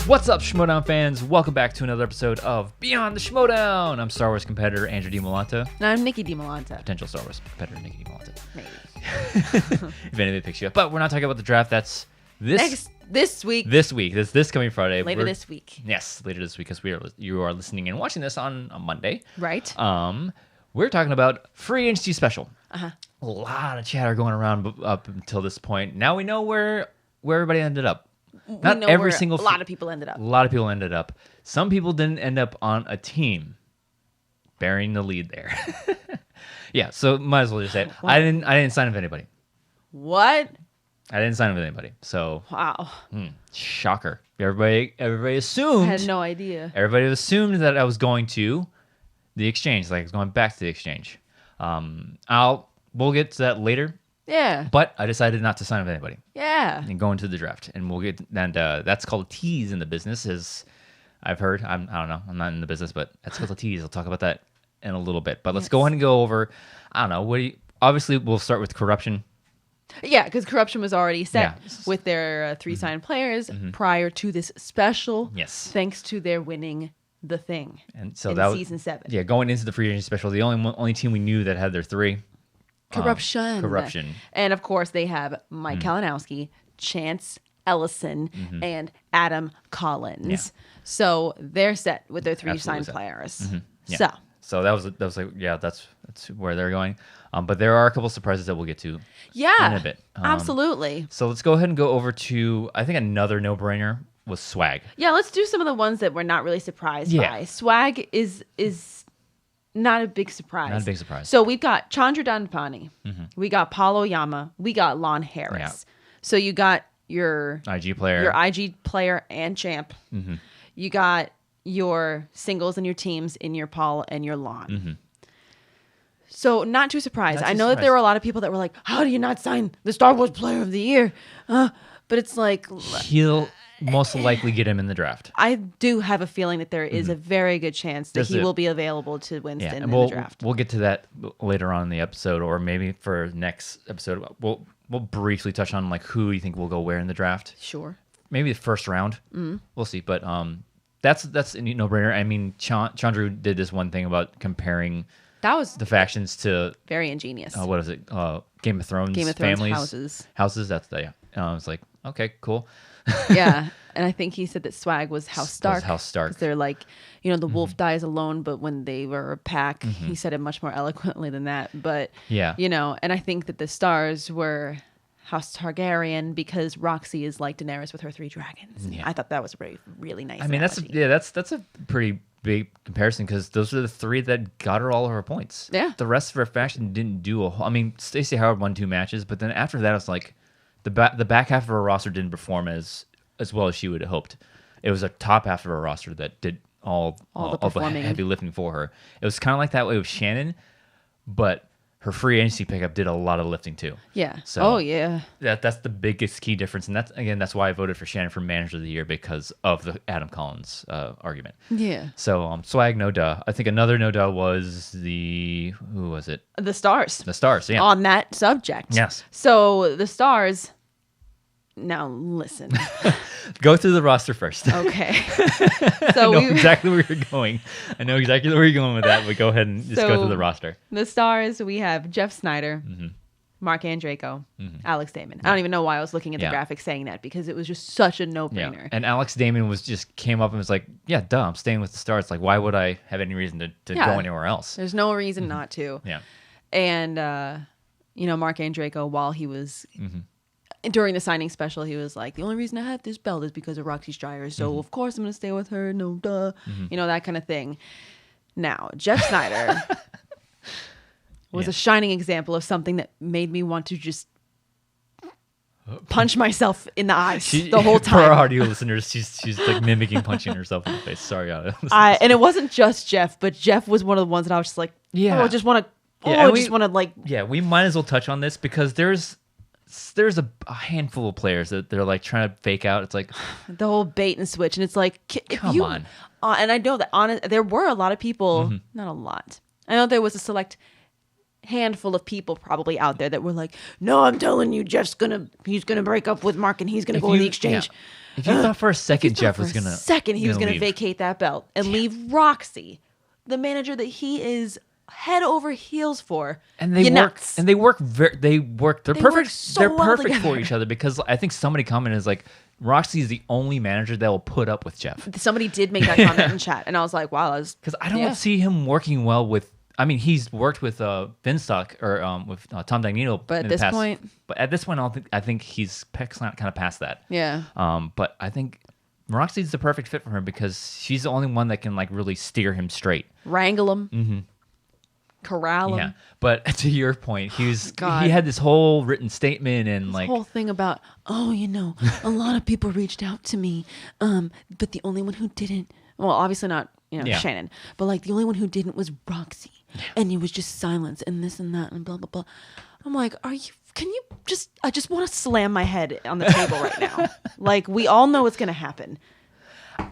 What's up, Schmoedown fans? Welcome back to another episode of Beyond the Schmoedown. I'm Star Wars competitor Andrew Dimalanta. And I'm Nicki Dimalanta. Potential Star Wars competitor Nicki Dimalanta. Maybe. If anything picks you up. But we're not talking about the draft. That's This week. This coming Friday. Later this week. Yes, later this week, because you are listening and watching this on a Monday. Right. We're talking about free agency special. Uh-huh. A lot of chatter going around up until this point. Now we know where everybody ended up. Not every single. A lot of people ended up. A lot of people ended up. Some people didn't end up on a team, bearing the lead there. Yeah, so might as well just say it. I didn't sign with anybody. What? I didn't sign with anybody. So Wow. Shocker. Everybody assumed. I had no idea. Everybody assumed that I was going to the exchange, like I was going back to the exchange. We'll get to that later. Yeah. But I decided not to sign with anybody. Yeah. And go into the draft, and we'll get. And that's called a tease in the business, as I've heard. I don't know. I'm not in the business, but that's called a tease. I'll talk about that in a little bit. But let's go ahead and go over. I don't know. Obviously, we'll start with corruption. Yeah, because corruption was already set with their three signed players prior to this special. Yes. Thanks to their winning the thing. And so in that was season 7. Yeah, going into the free agency special, the only team we knew that had their three. Corruption. And of course, they have Mike Kalinowski, Chance Ellison, and Adam Collins. Yeah. So they're set with their three Absolutely signed set. players. Yeah. So that was like, yeah, that's where they're going. But there are a couple surprises that we'll get to in a bit. Absolutely. So let's go ahead and go over to, I think, another no-brainer was Swag. Yeah, let's do some of the ones that we're not really surprised by. Swag is not a big surprise. Not a big surprise. So we've got Chandra Dandapani. We got Paulo Yama. We got Lon Harris. Yeah. So you got your IG player and champ. You got your singles and your teams in your Paul and your Lon. So not too surprised. I know that there were a lot of people that were like, how do you not sign the Star Wars Player of the Year? But it's like... He'll most likely get him in the draft. I do have a feeling that there is a very good chance that he will be available to Winston in the draft. We'll get to that later on in the episode, or maybe for next episode. We'll briefly touch on like who you think will go where in the draft. Sure. Maybe the first round. We'll see. But that's a no-brainer. I mean, Chandru did this one thing about comparing that was the factions to very ingenious. What is it? Game of Thrones families. Houses. That's the it's like, okay, cool. Yeah, and I think he said that Swag was House Stark. House Stark. They're like, the wolf dies alone, but when they were a pack, he said it much more eloquently than that. But and I think that the stars were House Targaryen because Roxy is like Daenerys with her 3 dragons. Yeah. I thought that was a really nice. I mean, analogy. that's a pretty big comparison because those are the 3 that got her all of her points. Yeah, the rest of her faction didn't do I mean, Stacey Howard won 2 matches, but then after that, it's like. The back half of her roster didn't perform as well as she would have hoped. It was a top half of her roster that did all the heavy lifting for her. It was kind of like that way with Shannon, but her free agency pickup did a lot of lifting too. Yeah. So that's the biggest key difference, and that's why I voted for Shannon for Manager of the Year because of the Adam Collins argument. Yeah. So Swag, no duh. I think another no duh was who was it? The Stars. The Stars. Yeah. On that subject. Yes. So the Stars. Now listen. Go through the roster first. Okay. So I know exactly where you're going. I know exactly where you're going with that, but go ahead and just go through the roster. The Stars, we have Jeff Snyder, Mark Andreyko, Alex Damon. I don't even know why I was looking at the graphics saying that because it was just such a no-brainer. Yeah. And Alex Damon came up and was like, yeah, duh, I'm staying with the Stars. Like, why would I have any reason to go anywhere else? There's no reason not to. Yeah. And, Mark Andreyko, while he was... During the signing special, he was like, the only reason I have this belt is because of Roxy Stryer. So, of course, I'm going to stay with her. No, duh. That kind of thing. Now, Jeff Snyder was a shining example of something that made me want to just punch myself in the eyes the whole time. For our audio listeners, she's like mimicking punching herself in the face. Sorry. And it wasn't just Jeff, but Jeff was one of the ones that I was just like, I just want to, like... Yeah, we might as well touch on this because there's a handful of players that they're like trying to fake out. It's like the whole bait and switch, and it's like, come on. And I know that there were a lot of people, not a lot. I know there was a select handful of people probably out there that were like, no, I'm telling you, he's gonna break up with Mark and he's gonna go to the exchange. Yeah. If you thought for a second Jeff was gonna gonna vacate that belt and leave Roxy, the manager that he is head over heels for, and they work. They're perfect. so They're well perfect together. for each other because I think somebody commented is like, Roxy is the only manager that will put up with Jeff. Somebody did make that comment in chat, and I was like, wow, because I don't see him working well with. I mean, he's worked with Finstock or with Tom Dagnino, but at this point, I think he's kind of past that. Yeah. But I think Roxy's the perfect fit for him because she's the only one that can like really steer him straight, wrangle him, corral him. Yeah. But to your point, he God. had this whole written statement and this whole thing about, a lot of people reached out to me, but the only one who didn't, well, obviously not, Shannon, but like the only one who didn't was Roxy. And it was just silence and this and that and blah, blah, blah. I'm like, I just want to slam my head on the table right now. Like, we all know it's going to happen.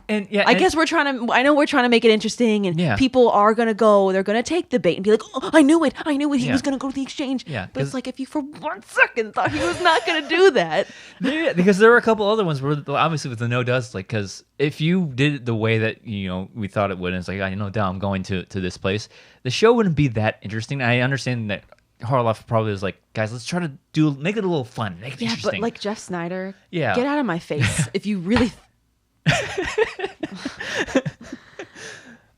And I guess we're trying to make it interesting, and people are going to go, they're going to take the bait and be like, oh, I knew it. He was going to go to the exchange. Yeah. But it's like, if you for 1 second thought he was not going to do that. Yeah, because there were a couple other ones where obviously with the no dust, like, because if you did it the way that, we thought it would, and it's like, I'm going to this place, the show wouldn't be that interesting. I understand that Harloff probably was like, guys, let's try to make it a little fun, make it interesting. But like Jeff Snyder, get out of my face if you really...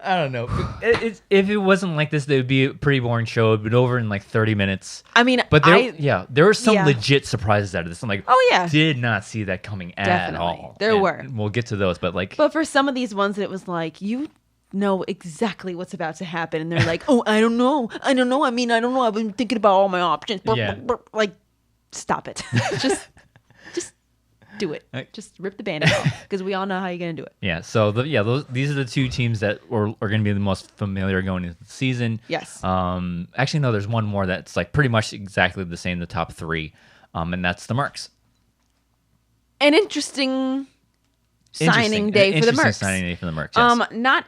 I don't know. If it wasn't like this, it would be a pretty boring show. It'd been over in like 30 minutes. I mean, but there were some legit surprises out of this. I'm like, did not see that coming at all. There were. We'll get to those, but for some of these ones, it was like you know exactly what's about to happen, and they're like, oh, I don't know. I mean, I don't know. I've been thinking about all my options. Like, stop it. Just do it. Just rip the Band-Aid off, because we all know how you're gonna do it. Yeah. So these are the two teams that are going to be the most familiar going into the season. Yes. Actually, no. There's one more that's like pretty much exactly the same. The top three, and that's the Mercs. An interesting signing day for the Mercs. Signing day for the Mercs. Yes.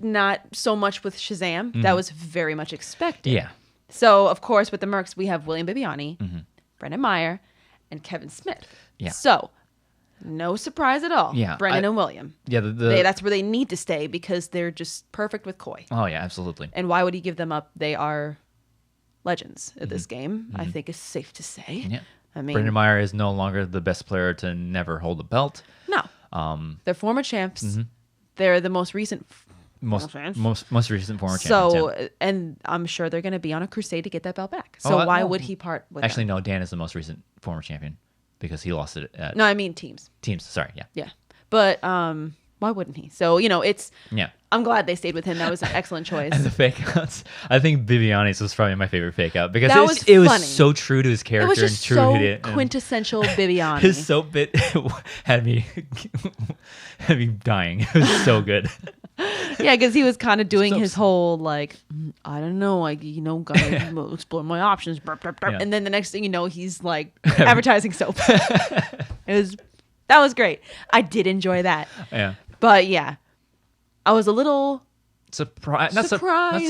Not so much with Shazam. Mm-hmm. That was very much expected. Yeah. So of course with the Mercs we have William Bibiani, Brendan Meyer, and Kevin Smith. Yeah. So, no surprise at all. Yeah. Brendan and William. Yeah. That's where they need to stay because they're just perfect with Coy. Oh, yeah, absolutely. And why would he give them up? They are legends at this game, I think is safe to say. Yeah. I mean, Brendan Meyer is no longer the best player to never hold a belt. No. They're former champs. They're the most recent most recent former champions. So, and I'm sure they're going to be on a crusade to get that belt back. So why would he part with Actually, them? no, Dan is the most recent former champion because he lost it at... No, I mean teams. Teams, sorry, yeah. Yeah. But why wouldn't he? So, it's... Yeah. I'm glad they stayed with him. That was an excellent choice. And the fake outs, I think Bibiani's was probably my favorite fake out because it was so true to his character. It was just and true to so quintessential Bibiani. His soap bit had me dying. It was so good. Yeah, because he was kind of doing his whole I don't know, gotta explore my options, and then the next thing you know, he's like advertising soap. That was great. I did enjoy that. Yeah, but yeah, I was a little surprised. Not surprised,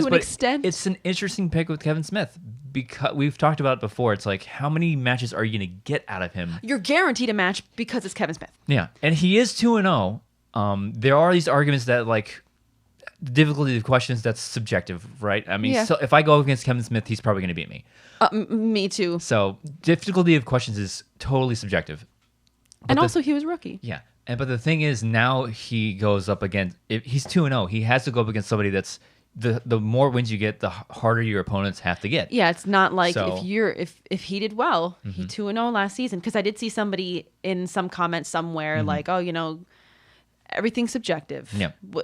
to an extent. It's an interesting pick with Kevin Smith because we've talked about it before. It's like, how many matches are you gonna get out of him? You're guaranteed a match because it's Kevin Smith. Yeah, and he is 2-0. There are these arguments that the difficulty of questions, that's subjective, right? I mean, so if I go against Kevin Smith, he's probably going to beat me. Me too. So difficulty of questions is totally subjective. And also he was rookie. Yeah. But the thing is, now he goes up against, if he's 2-0, he has to go up against somebody that's, the more wins you get, the harder your opponents have to get. Yeah, it's not like if he did well, he 2-0 last season. Because I did see somebody in some comment somewhere everything's subjective,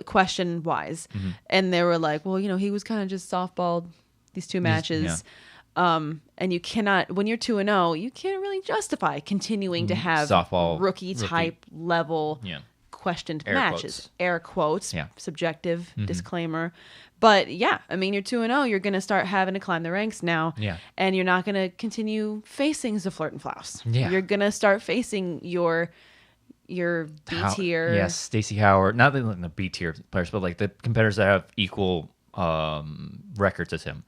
question wise, and they were like, well, he was kind of just softballed these two matches, and you cannot, when you're 2-0, you can't really justify continuing to have rookie type level questioned matches. Air quotes, subjective disclaimer. But yeah, I mean, you're 2-0, you're going to start having to climb the ranks now, and you're not going to continue facing Zaflirt and Flaus. You're going to start facing your B tier. Yes, Stacey Howard. Not the B tier players, but the competitors that have equal records as him.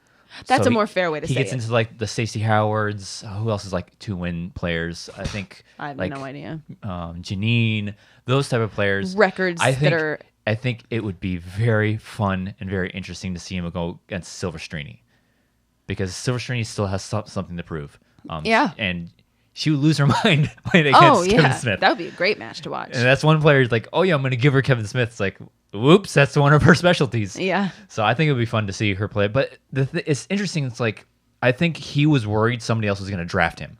That's So a more fair way to he say gets it. into like the Stacey Howards. Who else is like 2-win players? I think I have like no idea. Janine, those type of players. Records I think, that are. I think it would be very fun and very interesting to see him go against Silverstreeny, because Silverstreeny still has something to prove. Yeah. And she would lose her mind playing Oh against yeah, Kevin Smith. that would be a great match to watch. And that's one player who's like, oh yeah, I'm going to give her Kevin Smith. It's like, whoops, that's one of her specialties. Yeah. So I think it would be fun to see her play. But it's interesting. It's like, I think he was worried somebody else was going to draft him.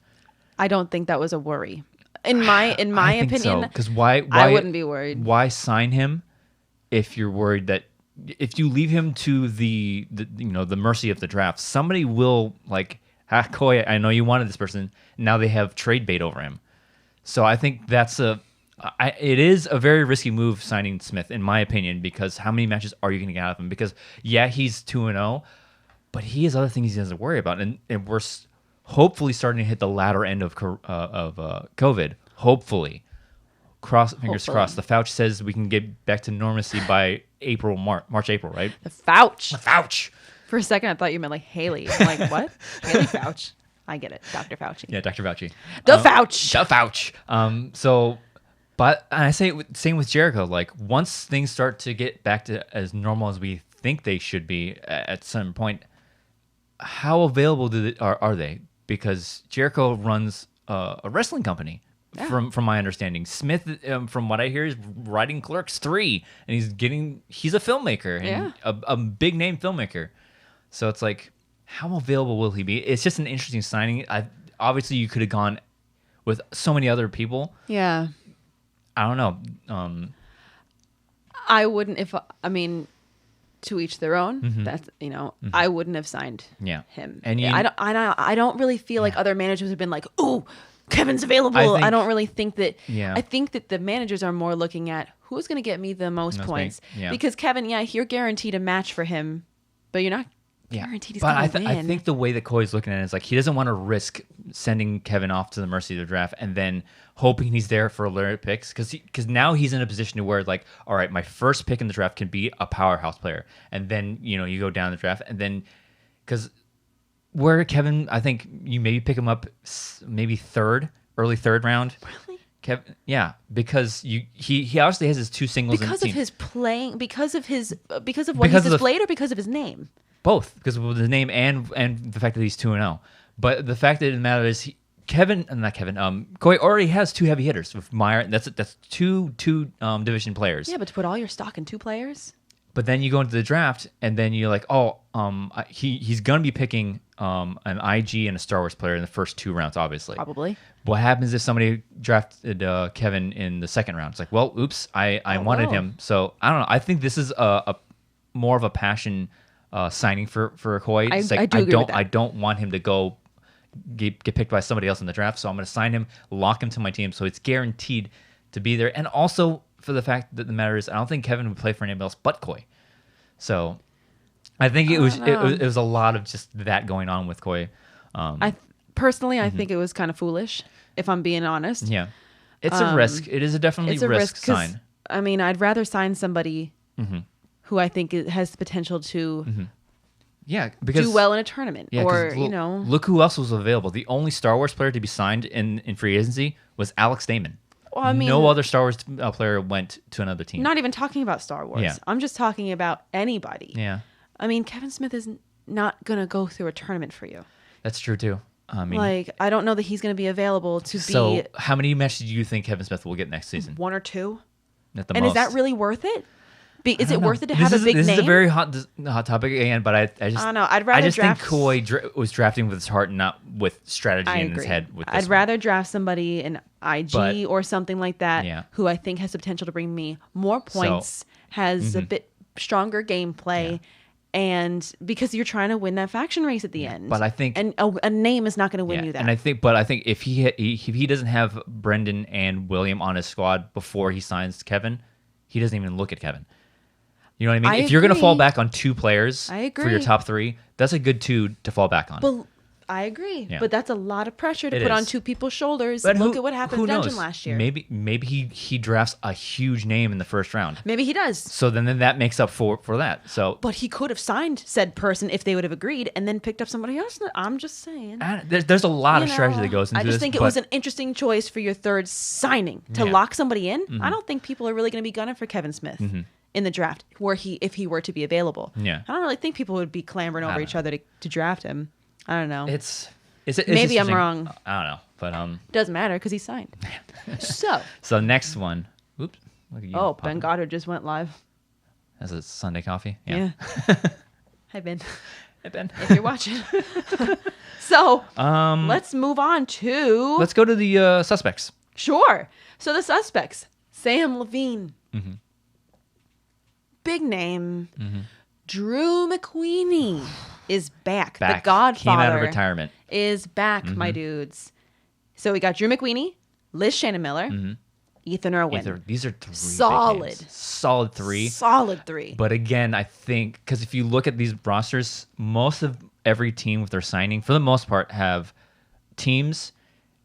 I don't think that was a worry. In my opinion, because why I wouldn't be worried. Why sign him if you're worried that if you leave him to the mercy of the draft, somebody will like, Koi, I know you wanted this person. Now they have trade bait over him. So I think it is a very risky move signing Smith, in my opinion, because how many matches are you going to get out of him? Because yeah, he's 2-0, but he has other things he doesn't worry about, and we're hopefully starting to hit the latter end of COVID. Hopefully, fingers crossed. The Fauci says we can get back to normalcy by March, April, right? The Fauci. The Fauci. For a second, I thought you meant like Haley. I'm like, what? Haley Fauci. I get it. Dr. Fauci. Yeah, Dr. Fauci. The Fauci. The Fauci. But I say same with Jericho. Like once things start to get back to as normal as we think they should be at some point, how available are they? Because Jericho runs a wrestling company. Yeah. From my understanding, Smith, from what I hear, is writing Clerks 3, and he's a filmmaker and a big name filmmaker. So it's like, how available will he be? It's just an interesting signing. Obviously, you could have gone with so many other people. Yeah. I don't know. I wouldn't to each their own. Mm-hmm. That's I wouldn't have signed him. And I don't really feel like other managers have been like, ooh, Kevin's available. I don't really think that. Yeah. I think that the managers are more looking at who's going to get me the most points. Because Kevin, you're guaranteed a match for him, but you're not guaranteed he's going to win. I think the way that Coy's looking at it is like he doesn't want to risk sending Kevin off to the mercy of the draft and then hoping he's there for alert picks, because now he's in a position to where like, all right, my first pick in the draft can be a powerhouse player, and then you go down the draft, and then because where Kevin, I think you maybe pick him up maybe early third round. Really? Kevin, yeah, because he obviously has his two singles because in of his playing, because of what he's because displayed, or because of his name. Both, because of his name and the fact that he's 2-0. But the fact that it matters is Coy already has two heavy hitters with Meyer. That's two division players. Yeah, but to put all your stock in two players. But then you go into the draft, and then you're like, he's gonna be picking an IG and a Star Wars player in the first 2 rounds, obviously. Probably. What happens if somebody drafted Kevin in the second round? It's like, well, oops, I wanted him. So I don't know. I think this is a more of a passion signing for Coy. I do agree with that. I don't want him to go get picked by somebody else in the draft, so I'm going to sign him, lock him to my team, so it's guaranteed to be there. And also for the fact that the matter is, I don't think Kevin would play for anybody else but Coy. So I think it was a lot of just that going on with Coy. I think it was kind of foolish, if I'm being honest. Yeah, it's a risk. It is definitely a risk sign. I mean, I'd rather sign somebody who I think has the potential to. Because do well in a tournament, look who else was available. The only Star Wars player to be signed in free agency was Alex Damon. Well, I mean, no other Star Wars player went to another team. Not even talking about Star Wars. Yeah. I'm just talking about anybody. Yeah. I mean, Kevin Smith is not gonna go through a tournament for you. That's true too. I mean, I don't know that he's gonna be available to be. So, how many matches do you think Kevin Smith will get next season? 1 or 2. At the most. Is that really worth it? Is it worth it to have a big name? This is a very hot topic again, but I just I don't know. I'd rather think Coy was drafting with his heart, and not with strategy in his head. I'd rather draft somebody in IG or something like that who I think has the potential to bring me more points, has a bit stronger gameplay, and because you're trying to win that faction race at the end. But I think a name is not going to win you that. And I think if he doesn't have Brendan and William on his squad before he signs Kevin, he doesn't even look at Kevin. You know what I mean? If you're going to fall back on 2 players for your top 3, that's a good 2 to fall back on. But I agree, Yeah. but that's a lot of pressure to It put on is. two people's shoulders. But Look at what happened who to Dungeon knows? last year. Maybe he drafts a huge name in the first round. Maybe he does. So then that makes up for that. So But he could have signed said person if they would have agreed and then picked up somebody else. I'm just saying. there's a lot You of strategy know, that goes into I just this. think it was an interesting choice for your third signing to Yeah. lock somebody in. I don't think people are really going to be gunning for Kevin Smith in the draft, if he were to be available. Yeah. I don't really think people would be clambering over each other to draft him. I don't know. It's Maybe I'm interesting. wrong. I don't know, but Doesn't matter because he signed. So next one. Oops. Look at you Ben popping. Goddard just went live. That's a Sunday coffee. Yeah. Hi Ben, Hey, Ben. if you're watching. So let's move on to Let's go to the suspects. Sure. So the suspects: Sam Levine, big name. Drew McQueenie is back. The Godfather Came out of retirement. is back, my dudes. So we got Drew McQueenie, Liz Shannon Miller, Ethan Irwin. These are three Solid. big names. Solid three. Solid three. But again, I think because if you look at these rosters, most of every team with their signing, for the most part, have teams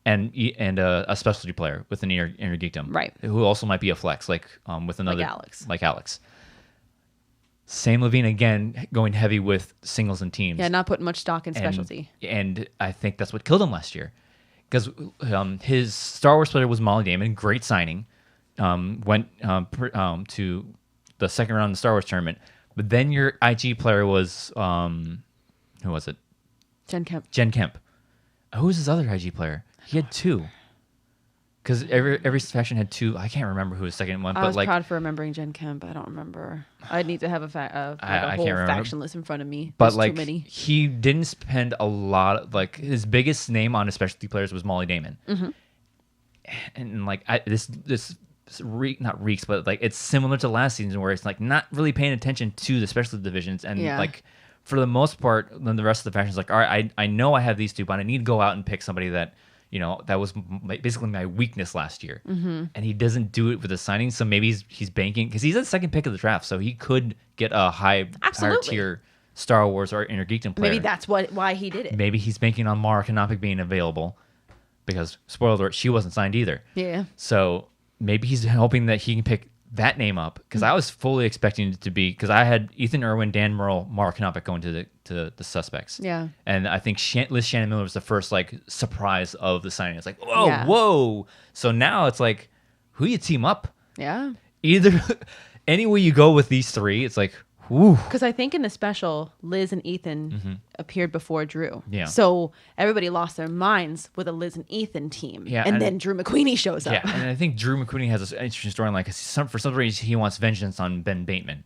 and a specialty player with an inner geekdom, Right. Who also might be a flex, like with another Like Alex. Sam Levine again going heavy with singles and teams. Yeah, not putting much stock in specialty. And I think that's what killed him last year. Because his Star Wars player was Molly Damon, great signing. Went to the second round of the Star Wars tournament. But then your IG player was, who was it? Jen Kemp. Jen Kemp. Who was his other IG player? He had two. Because every faction had two. I can't remember who was second one. I but was like, proud for remembering Jen Kemp. I don't remember. I'd need to have a I whole can't remember. faction list in front of me. But There's like too many. he didn't spend a lot of, like his biggest name on his specialty players was Molly Damon. And like not reeks, but like it's similar to last season where it's like not really paying attention to the specialty divisions and like for the most part, then the rest of the factions like, all right, I know I have these two, but I need to go out and pick somebody that that was basically my weakness last year. And he doesn't do it with the signing, so maybe he's banking because he's the second pick of the draft, so he could get a higher tier Star Wars or Inner Geekdom player. Maybe that's why he did it. Maybe he's banking on Mara Canopy being available because, spoiler alert, she wasn't signed either. Yeah. So maybe he's hoping that he can pick that name up because I was fully expecting it to be because I had Ethan Irwin, Dan Murrell, Mara Canopy going to the suspects. Yeah. And I think Liz Shannon Miller was the first like surprise of the signing. It's like, whoa. So now it's like, who you team up? Yeah. Either any way you go with these three, it's like, whoo. Because I think in the special, Liz and Ethan appeared before Drew. Yeah. So everybody lost their minds with a Liz and Ethan team. Yeah, and and- then Drew McQueenie shows up. Yeah, and I think Drew McQueenie has an interesting storyline because for some reason he wants vengeance on Ben Bateman.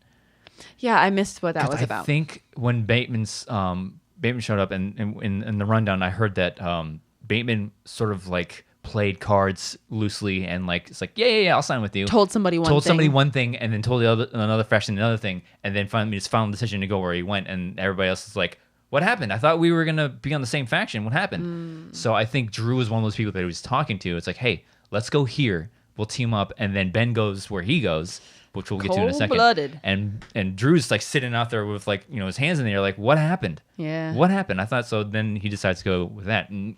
Yeah, I missed what that was I about. think when Bateman showed up and in the rundown, I heard that Bateman sort of like played cards loosely and like it's like yeah I'll sign with you. Told somebody one thing and then told another faction another thing and then finally his final decision to go where he went and everybody else is like, what happened? I thought we were gonna be on the same faction. What happened? So I think Drew was one of those people that he was talking to. It's like, hey, let's go here. We'll team up, and then Ben goes where he goes, which we'll get to in a second. Cold-blooded. And Drew's like sitting out there with like his hands in the air, like, what happened? Yeah. What happened? I thought so. Then he decides to go with that, and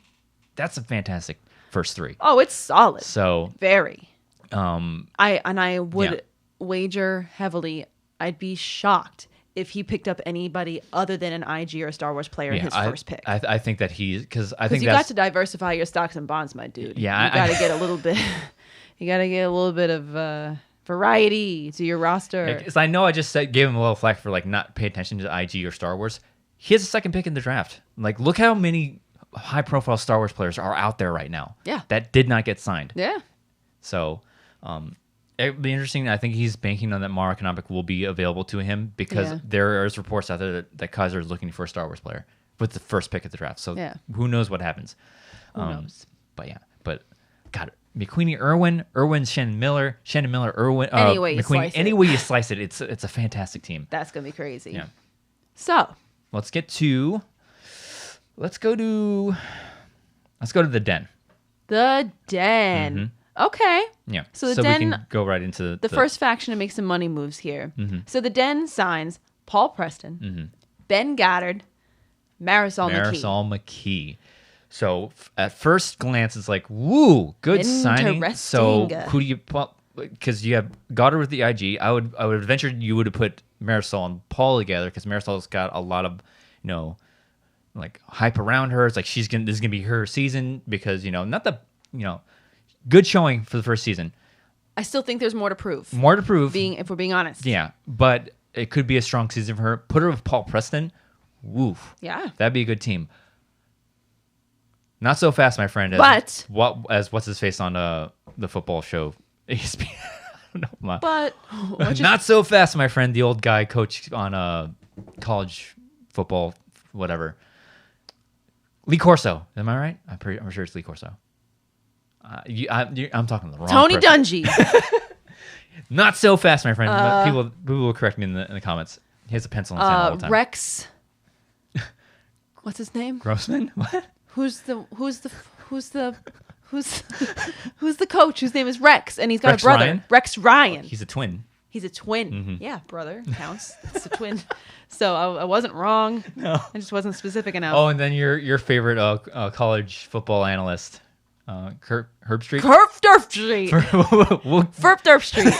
that's a fantastic first three. Oh, it's solid. So Very. um, I would Yeah. wager heavily. I'd be shocked if he picked up anybody other than an IG or Star Wars player in his first pick. I think that because I think Because you got that's to diversify your stocks and bonds, my dude. Yeah, you got to get a little bit. You got to get a little bit of variety to your roster. because I know I just gave him a little flack for like not paying attention to IG or Star Wars. He has a second pick in the draft. Like, look how many high-profile Star Wars players are out there right now. Yeah. That did not get signed. Yeah. So, it'd be interesting. I think he's banking on that Mara Canopy will be available to him because there is reports out there that Kaiser is looking for a Star Wars player with the first pick of the draft. So who knows what happens? Who knows? But yeah, God, McQueenie, Irwin, Shannon Miller, Irwin, Any way you McQueenie. slice it. Any way you slice it, it's a fantastic team. That's going to be crazy. Yeah. So, Let's go to the den. the Den. Okay. Yeah. So the we Den- can go right into The first faction to make some money moves here. So the Den signs Paul Preston, Ben Goddard, Marisol Marisol McKee. So at first glance, it's like, woo, good signing. So who do you? Because you have Goddard with the IG. I would venture you would have put Marisol and Paul together because Marisol's got a lot of, like hype around her. It's like this is gonna be her season because good showing for the first season. I still think there's more to prove. If we're being honest. Yeah, but it could be a strong season for her. Put her with Paul Preston. Woof. Yeah. That'd be a good team. Not so fast, my friend. What's his face on the football show? ESPN. I don't know. But not so fast, my friend. The old guy coach on college football, whatever. Lee Corso. Am I right? I'm sure it's Lee Corso. I'm talking the wrong Tony person. Dungy. Not so fast, my friend. But people will correct me in the comments. He has a pencil in his hand all the time. Rex. What's his name? Grossman. What? Who's the coach whose name is Rex and he's got a brother, Ryan? Rex Ryan. He's a twin. He's a twin. Mm-hmm. Yeah, brother counts. It's a twin. So I wasn't wrong. No, I just wasn't specific enough. Oh, and then your favorite college football analyst, Herb Street. Durf Street. Ferp Durf Street.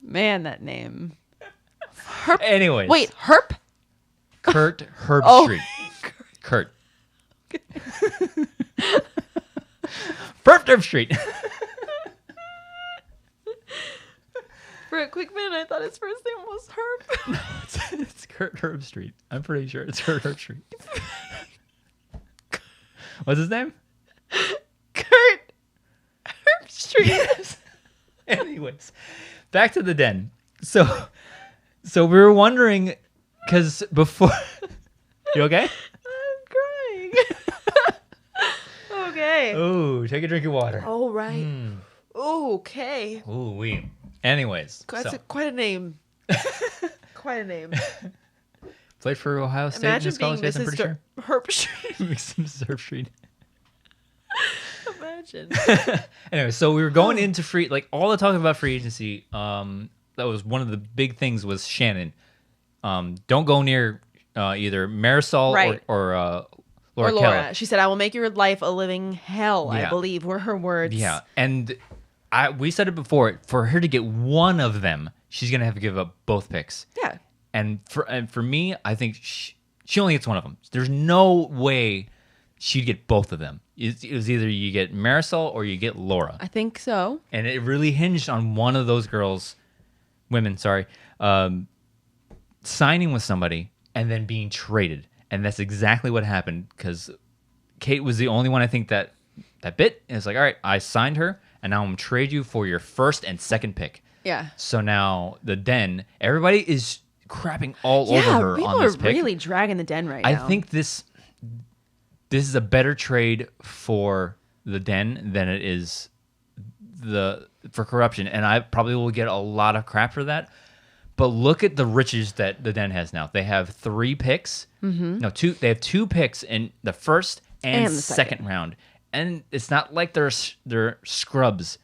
Man, that name. Herp. Anyways. Wait, Herp? Herb Street. Kurt. Ferp Durf Street. For a quick minute, I thought his first name was Herb. No, it's Kurt Herb Street. I'm pretty sure it's Kurt Herb Street. What's his name? Kurt Herb Street. Yes. Anyways, back to the den. So we were wondering, because before... You okay? I'm crying. Okay. Ooh, take a drink of water. Oh, right. Okay. Ooh, Anyways. That's quite a name. Quite a name. Played for Ohio State in his college days, I'm pretty sure. Herb Street. Mrs. Herb Street. Imagine. Anyway, so we were going into all the talk about free agency. That was one of the big things was Shannon. Don't go near either Marisol or Laura Keller. She said, "I will make your life a living hell." Yeah. I believe were her words. Yeah, and we said it before. For her to get one of them, she's gonna have to give up both picks. Yeah. And for me, I think she only gets one of them. There's no way she'd get both of them. It was either you get Marisol or you get Laura. I think so. And it really hinged on one of those women, signing with somebody and then being traded. And that's exactly what happened because Kate was the only one I think that bit. And it's like, all right, I signed her and now I'm going to trade you for your first and second pick. Yeah. So now the den, everybody is crapping all over her on this pick. People are really dragging the den right now. I think this is a better trade for the den than it is for corruption. And I probably will get a lot of crap for that. But look at the riches that the den has now. They have 3 picks. Mm-hmm. No, 2. They have 2 picks in the first and the second round. And it's not like there's scrubs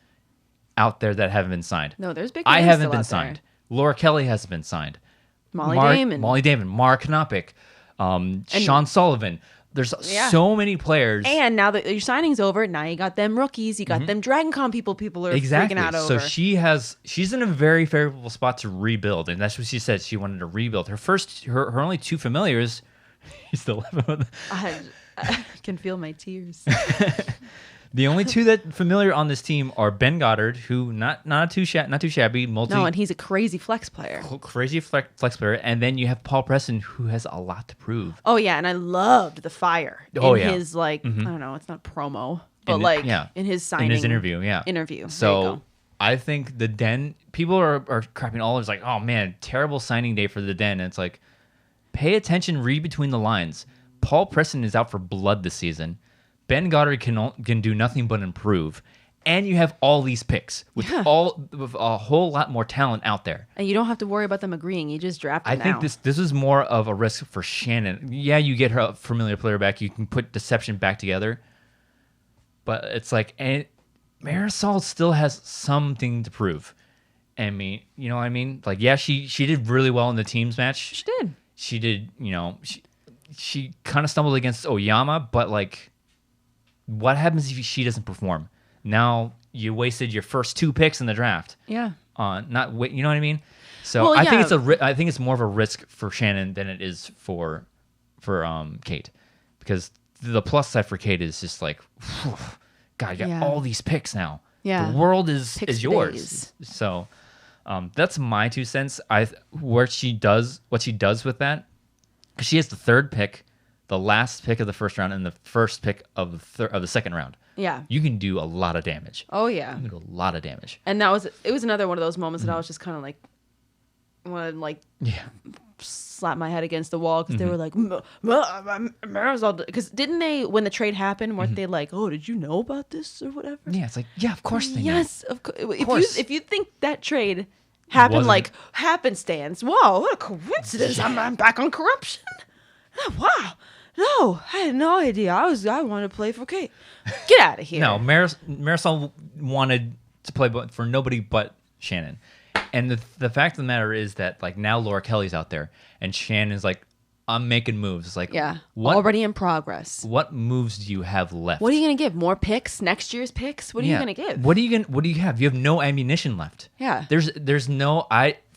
out there that haven't been signed. No, there's big. I haven't been signed. Laura Kelly hasn't been signed. Molly Damon, Mark Knopik, Sean Sullivan. There's so many players. And now that your signing's over, now you got them rookies. You got them Dragon Con people are freaking out over. So she's in a very favorable spot to rebuild. And that's what she said. She wanted to rebuild. Her only 2 familiars. You still have them. I can feel my tears. The only 2 that familiar on this team are Ben Goddard, who not too shabby, No, and he's a crazy flex player. Crazy flex player, and then you have Paul Preston, who has a lot to prove. Oh yeah, and I loved the fire in his I don't know, it's not promo, but in his signing, in his interview. So I think the den people are crapping all. It's like, oh man, terrible signing day for the den. And it's like, pay attention, read between the lines. Paul Preston is out for blood this season. Ben Goddard can do nothing but improve, and you have all these picks with a whole lot more talent out there. And you don't have to worry about them agreeing. You just draft them. I think this is more of a risk for Shannon. Yeah, you get her familiar player back. You can put Deception back together, but it's like, and Marisol still has something to prove. I mean, you know what I mean? Like, yeah, she did really well in the teams match. She did. She did, she kind of stumbled against Oyama, but like, what happens if she doesn't perform? Now you wasted your first 2 picks in the draft. Yeah. Not you know what I mean? So Well, I think yeah. I think it's more of a risk for Shannon than it is for Kate, because the plus side for Kate is just like, whew, God, you got Yeah. all these picks now. Yeah. The world is Picks yours. days. So that's my 2 cents. What she does with that, because she has the 3rd pick, the last pick of the first round, and the first pick of the second round. Yeah. You can do a lot of damage. Oh yeah. You can do a lot of damage. And it was another one of those moments that I was just kind of like, want to like Yeah. slap my head against the wall because they were like, Marisol, because didn't they, when the trade happened, weren't they like, oh, did you know about this or whatever? Yeah, it's like, yeah, of course they know. Yes, of course. course. If you think that trade happened Wasn't- like happenstance, wow, what a coincidence! I'm back on corruption. Oh, wow, no, I had no idea. I wanted to play for Kate. Get out of here. No, Marisol wanted to play for nobody but Shannon. And the fact of the matter is that like now Laura Kelly's out there and Shannon's like, I'm making moves. It's like, Yeah, what, already in progress. what moves do you have left? What are you gonna give? More picks? Next year's picks? What are you gonna give? What do you have? You have no ammunition left. Yeah. There's no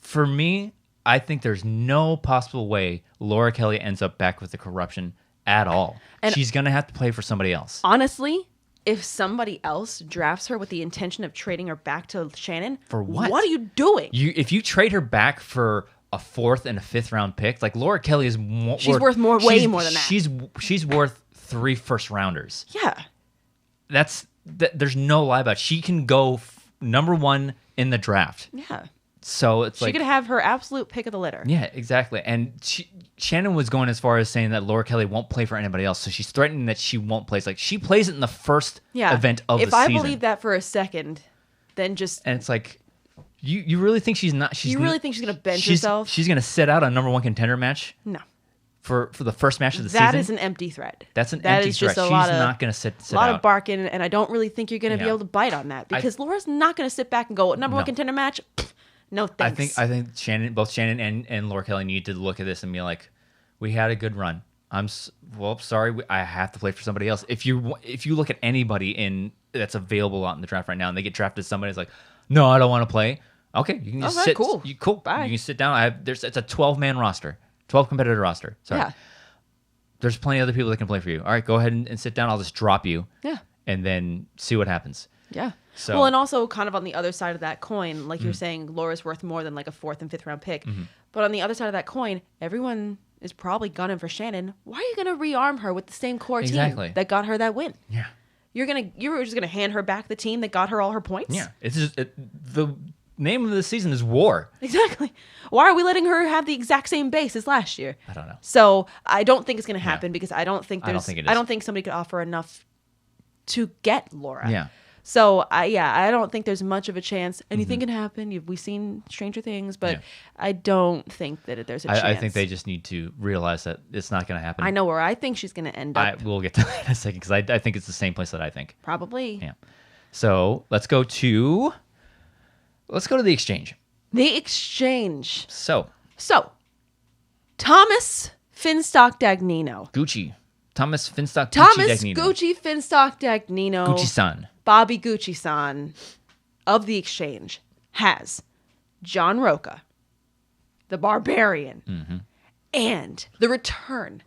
for me, I think there's no possible way Laura Kelly ends up back with the corruption at all. And she's gonna have to play for somebody else. Honestly, if somebody else drafts her with the intention of trading her back to Shannon, For what? What are you doing? If you trade her back for a 4th and a 5th round pick, like Laura Kelly is She's worth way more than that. She's worth 3 first rounders. Yeah. There's no lie about it. She can go number 1 in the draft. Yeah. So it's She like, could have her absolute pick of the litter. yeah, exactly. And Shannon was going as far as saying that Laura Kelly won't play for anybody else. So she's threatening that she won't play. It's like she plays it in the first event of the season. If I believe that for a second, then just And it's like, you really think she's not? you really think she's gonna bench herself? She's gonna sit out a number 1 contender match No. for the first match of the season. That is an empty threat. That's an That empty is just threat. a She's lot of, not gonna sit a lot out. of barking, and I don't really think you're gonna be Yeah. able to bite on that because Laura's not gonna sit back and go number 1 No. contender match. Pfft, no thanks. I think both Shannon and Laura Kelly need to look at this and be like, we had a good run. Sorry, I have to play for somebody else. If you look at anybody that's available out in the draft right now and they get drafted, somebody's like, no, I don't want to play. Okay, you can just Okay, sit. cool. Cool. Bye. You can sit down. It's a 12-man roster, 12 competitor roster. Sorry. Yeah. There's plenty of other people that can play for you. All right, go ahead and sit down. I'll just drop you. Yeah. And then see what happens. Yeah. So- Well, and also kind of on the other side of that coin, like you're saying, Laura's worth more than like a 4th and 5th round pick. But on the other side of that coin, everyone is probably gunning for Shannon. Why are you going to rearm her with the same core Exactly. team that got her that win? Yeah. You were just gonna hand her back the team that got her all her points? Yeah. It's just the name of the season is war. Exactly. Why are we letting her have the exact same base as last year? I don't know. So I don't think it's gonna happen because I don't think I don't there's think it is. I don't think somebody could offer enough to get Laura. Yeah. So I don't think there's much of a chance. Anything can happen. We've seen Stranger Things, but Yeah. I don't think that there's a chance. I think they just need to realize that it's not going to happen. I know where I think she's gonna end up. We'll get to that in a second because I think it's the same place that I think. Probably. Yeah. So let's go to the exchange. The exchange. So Thomas Finstock Dagnino. Gucci, Thomas Finstock, Thomas Gucci Dagnino. Gucci Finstock Dagnino. Gucci-san. Bobby Gucci-san of the exchange has John Roca, the Barbarian, and the return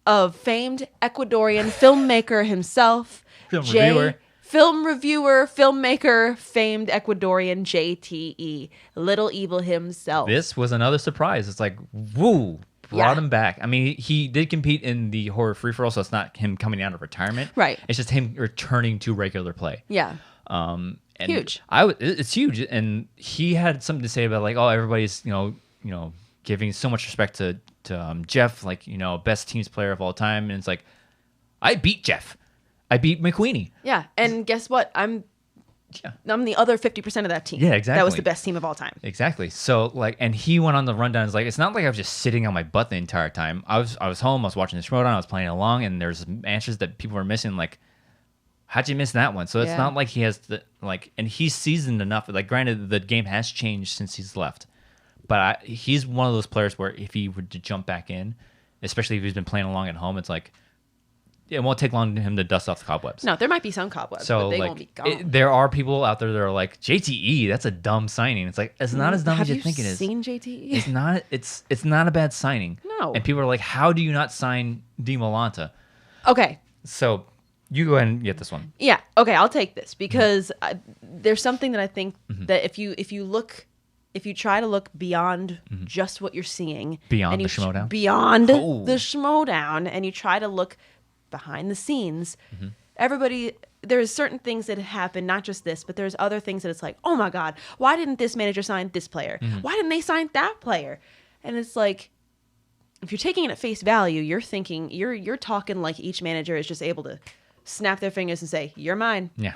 of famed Ecuadorian filmmaker himself, film reviewer, filmmaker, famed Ecuadorian JTE, Little Evil himself. This was another surprise. It's like, woo, brought Yeah. him back. I mean, he did compete in the horror free-for-all, so it's not him coming out of retirement. Right. It's just him returning to regular play. Yeah. And Huge. It's huge, and he had something to say about like, oh, everybody's giving so much respect to Jeff, like best teams player of all time, and it's like, I beat Jeff, I beat McQueenie. Yeah. And guess what? I'm Yeah, the other 50% of that team. Yeah, exactly. That was the best team of all time. exactly. So like, and he went on the rundown. It's like, it's not like I was just sitting on my butt the entire time. I was home. I was watching the Schmoedown. I was playing along, and there's answers that people were missing. Like, how'd you miss that one? So it's Yeah. not like he has and he's seasoned enough. Like, granted, the game has changed since he's left, But he's one of those players where if he were to jump back in, especially if he's been playing along at home, it's like it won't take long for him to dust off the cobwebs. No, there might be some cobwebs, but they won't be gone. There are people out there that are like, JTE, that's a dumb signing. It's like, it's not as dumb as you think it is. Have you seen JTE? It's not. It's not a bad signing. No. And people are like, how do you not sign Dimalanta? Okay. So you go ahead and get this one. Yeah. Okay, I'll take this because there's something that I think that if you try to look beyond just what you're seeing, beyond the Schmoedown, the Schmoedown, and you try to look behind the scenes, there's certain things that happen, not just this, but there's other things that it's like, oh my God, why didn't this manager sign this player? Why didn't they sign that player? And it's like, if you're taking it at face value, you're thinking, you're talking like each manager is just able to snap their fingers and say, you're mine. Yeah.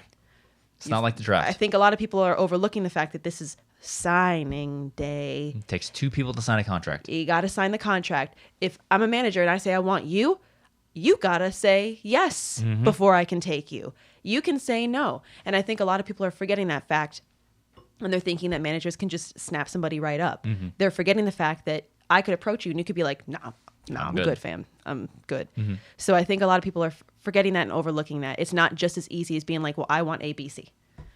It's not like the draft. I think a lot of people are overlooking the fact that this is signing day. It takes 2 people to sign a contract. You got to sign the contract. If I'm a manager and I say I want you, you got to say yes before I can take you. You can say no. And I think a lot of people are forgetting that fact, and they're thinking that managers can just snap somebody right up. They're forgetting the fact that I could approach you and you could be like, no, I'm good, fam. I'm good. So I think a lot of people are forgetting that and overlooking that. It's not just as easy as being like, well, I want A, B, C.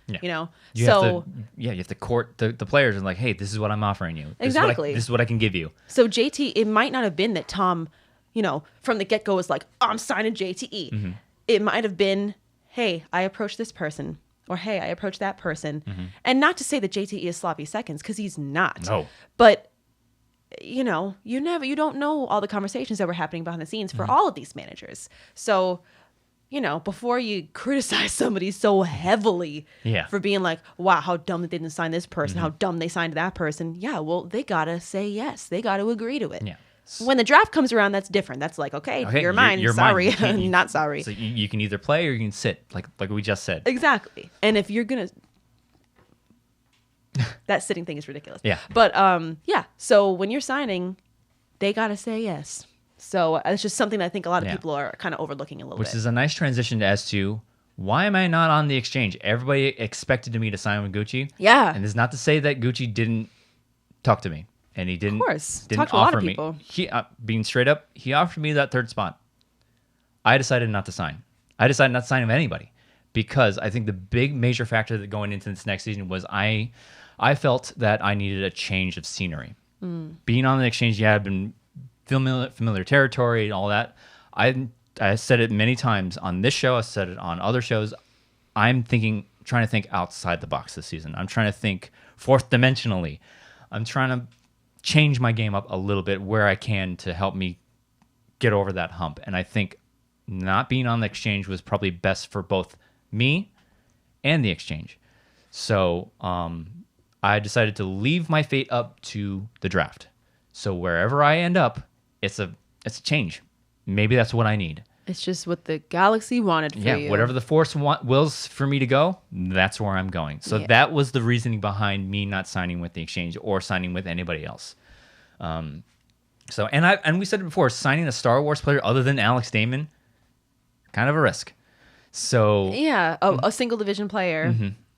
Yeah. You know? You have to court the players and like, hey, this is what I'm offering you. Exactly. This is what I can give you. So JT, it might not have been that Tom, from the get-go was like, oh, I'm signing JTE. It might have been, hey, I approached this person, or hey, I approached that person. And not to say that JTE is sloppy seconds, because he's not. No. But you don't know all the conversations that were happening behind the scenes for all of these managers. So, before you criticize somebody so heavily for being like, wow, how dumb that they didn't sign this person, how dumb they signed that person. Yeah, well, they got to say yes. They got to agree to it. Yeah. When the draft comes around, that's different. That's like, okay, you're mine. You're sorry. Mine. Not sorry. So you can either play or you can sit, like we just said. Exactly. And if you're going to... that sitting thing is ridiculous. Yeah. But, so when you're signing, they got to say yes. So it's just something that I think a lot of people are kind of overlooking a little bit. Which is a nice transition as to, why am I not on the exchange? Everybody expected me to sign with Gucci. Yeah. And it's not to say that Gucci didn't talk to me. And he didn't, of course. didn't Talk to a lot offer of me. people. He, being straight up, he offered me that 3rd spot. I decided not to sign. I decided not to sign with anybody. Because I think the big major factor that going into this next season was I felt that I needed a change of scenery. Being on the exchange, I've been familiar territory and all that. I said it many times on this show. I said it on other shows. I'm trying to think outside the box this season. I'm trying to think 4th dimensionally. I'm trying to change my game up a little bit where I can to help me get over that hump. And I think not being on the exchange was probably best for both me and the exchange. So I decided to leave my fate up to the draft. So wherever I end up, it's a change. Maybe that's what I need. It's just what the galaxy wanted for you. Yeah, whatever the force wills for me to go, that's where I'm going. So that was the reasoning behind me not signing with the exchange or signing with anybody else. And we said it before, signing a Star Wars player other than Alex Damon, kind of a risk. So yeah, a single division player,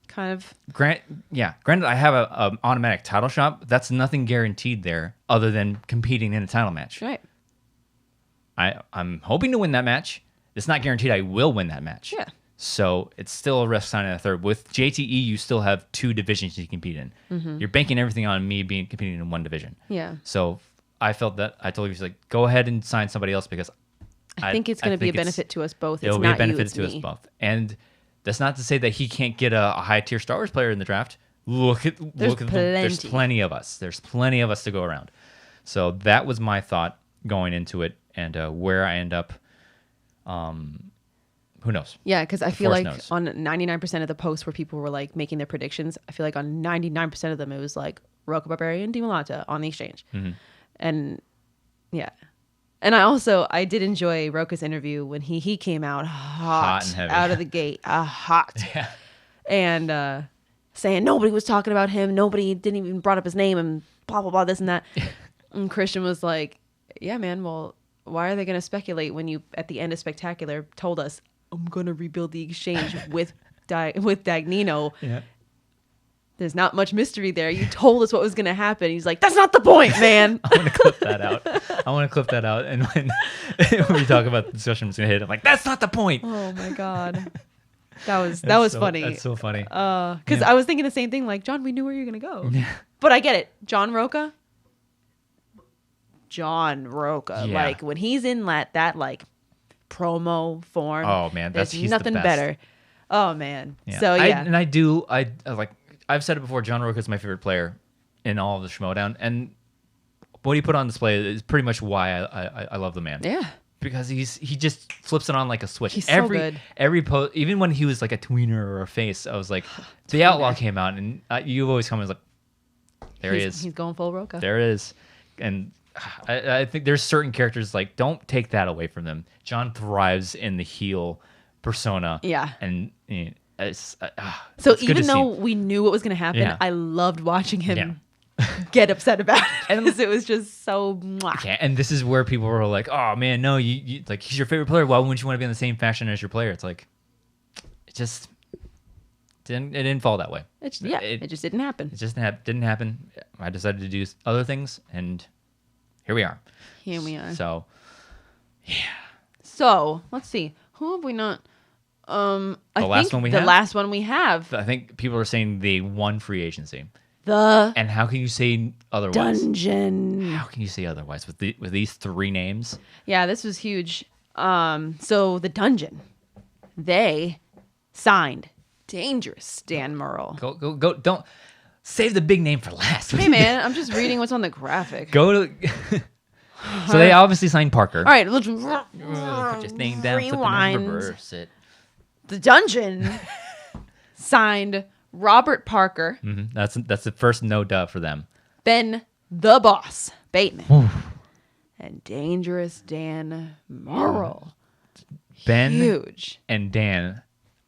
kind of. Granted, I have a automatic title shot. But that's nothing guaranteed there other than competing in a title match. Right. I'm hoping to win that match. It's not guaranteed I will win that match. Yeah. So it's still a risk signing a 3rd. With JTE, you still have 2 divisions you compete in. You're banking everything on me competing in 1 division. Yeah. So I felt that I told you, like, go ahead and sign somebody else because I think it's going to be a benefit to us both. It'll be a benefit to us both. And that's not to say that he can't get a high tier Star Wars player in the draft. There's plenty of us. There's plenty of us to go around. So that was my thought going into it, and where I end up, who knows? Yeah, because I feel like on 99% of the posts where people were like making their predictions, I feel like on 99% of them it was like Roka Barbarian, Dimalanta on the exchange. And yeah. And I did enjoy Roka's interview when he came out hot and heavy. out of the gate, hot. Yeah. And saying nobody was talking about him, nobody didn't even brought up his name and blah, blah, blah, this and that. And Christian was like, yeah, man, well, why are they going to speculate when you, at the end of Spectacular, told us, I'm going to rebuild the exchange with Dagnino. Yeah. There's not much mystery there. You told us what was going to happen. He's like, that's not the point, man. I want to clip that out. And when we talk about the discussion, I'm just going to hit it. I'm like, that's not the point. Oh, my God. That was funny. That's so funny. Because I was thinking the same thing. Like, John, we knew where you were going to go. Yeah. But I get it. John Roca. Yeah. Like, when he's in that like, promo form. Oh, man. There's He's nothing the best. better. Oh, man. Yeah. So, yeah. I like, I've said it before, John Roca is my favorite player in all of the Schmoedown. And what he put on display is pretty much why I love the man. Yeah. Because he just flips it on like a switch. He's so good. Every post, even when he was like a tweener or a face, I was like, the Outlaw came out, and you always come as like, he is. He's going full Roca. There it is. And I think there's certain characters, like, don't take that away from them. John thrives in the heel persona. Yeah. And it's So it's good even to though see. we knew what was going to happen, Yeah. I loved watching him get upset about it because it was just so. Mwah. Yeah, and this is where people were like, "Oh man, no, you like he's your favorite player. Why wouldn't you want to be in the same fashion as your player?" It's like, it just didn't fall that way. It just didn't happen. It just didn't happen. I decided to do other things, and here we are. Here we are. So, So let's see. Who have we not? I last think one we the have? last one we have. I think people are saying they won free agency, The and how can you say otherwise? Dungeon. How can you say otherwise with these three names? Yeah, this was huge. So the Dungeon, they signed Dangerous Dan Murrell. Go! Don't save the big name for last. Hey man, I'm just reading what's on the graphic. Go to. So they obviously signed Parker. All right, let's Put his name down, flip it, and rewind. reverse it. The Dungeon signed Robert Parker, That's the first no dub for them. Ben the Boss Bateman, and Dangerous Dan Murrell. Ben Huge. and Dan.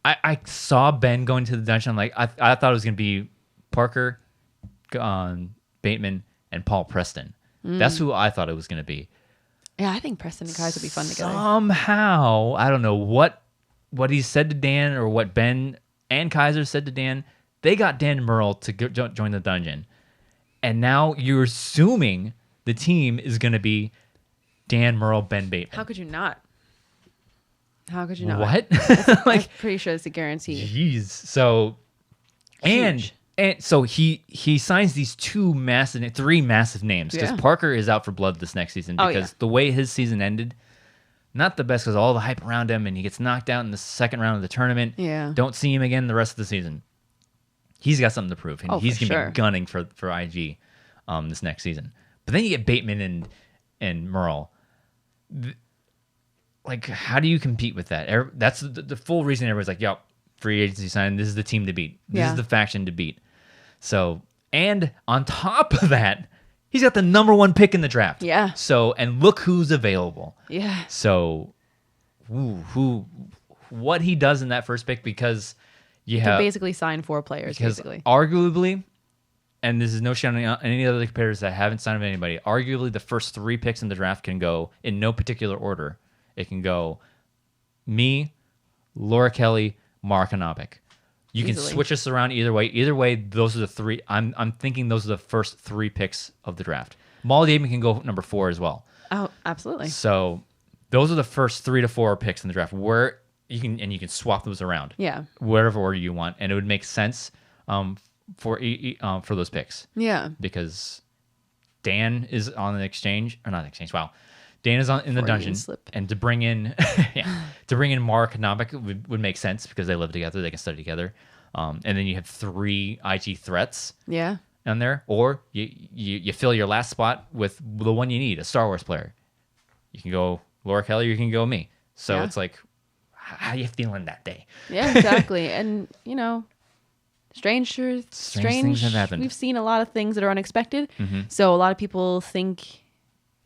I saw Ben going to the dungeon. I'm like, I thought it was gonna be Parker, Bateman, and Paul Preston. That's who I thought it was gonna be. Yeah, I think Preston and Kaiser would be fun together. Somehow, I don't know what he said to Dan or what Ben and Kaiser said to Dan. They got Dan Murrell to join the dungeon, and now you're assuming the team is gonna be Dan Murrell, Ben Bateman. How could you not? How could you not? What? I'm pretty sure it's a guarantee. Jeez. So, Huge. and so he signs these three massive names because Yeah. Parker is out for blood this next season Oh, because yeah. the way his season ended, not the best because all the hype around him and he gets knocked out in the second round of the tournament. Yeah. Don't see him again the rest of the season. He's got something to prove and Oh, he's for gonna sure. be gunning for IG this next season. But then you get Bateman and Murrell. Like, how do you compete with that? That's the full reason everybody's like, yo, free agency sign. This is the team to beat. This Yeah. is the faction to beat. So, and on top of that, he's got the number 1 pick in the draft. Yeah. So, and look who's available. Yeah. So, what he does in that first pick, because you To have basically sign 4 players, because basically. arguably, and this is no shot on any other competitors that haven't signed with anybody, arguably the first 3 picks in the draft can go in no particular order. It can go me, Laura Kelly, Mark Anopik. You can Easily. switch us around either way. Either way, those are the 3. I'm thinking those are the first 3 picks of the draft. Molly Damon can go number 4 as well. Oh, absolutely. So those are the first 3 to 4 picks in the draft where you can swap those around. Yeah. Whatever order you want, and it would make sense for those picks Yeah. because Dan is on the exchange or not exchange. Wow, Dan is in the Freudian dungeon, slip. and to bring in Mark Novik would make sense because they live together, they can study together, and then you have 3 IG threats Yeah. on there, or you fill your last spot with the one you need, a Star Wars player. You can go Laura Kelly, or you can go me. So Yeah. it's like, how you feeling that day? Yeah, exactly. And, strange things have happened. We've seen a lot of things that are unexpected. Mm-hmm. So a lot of people think,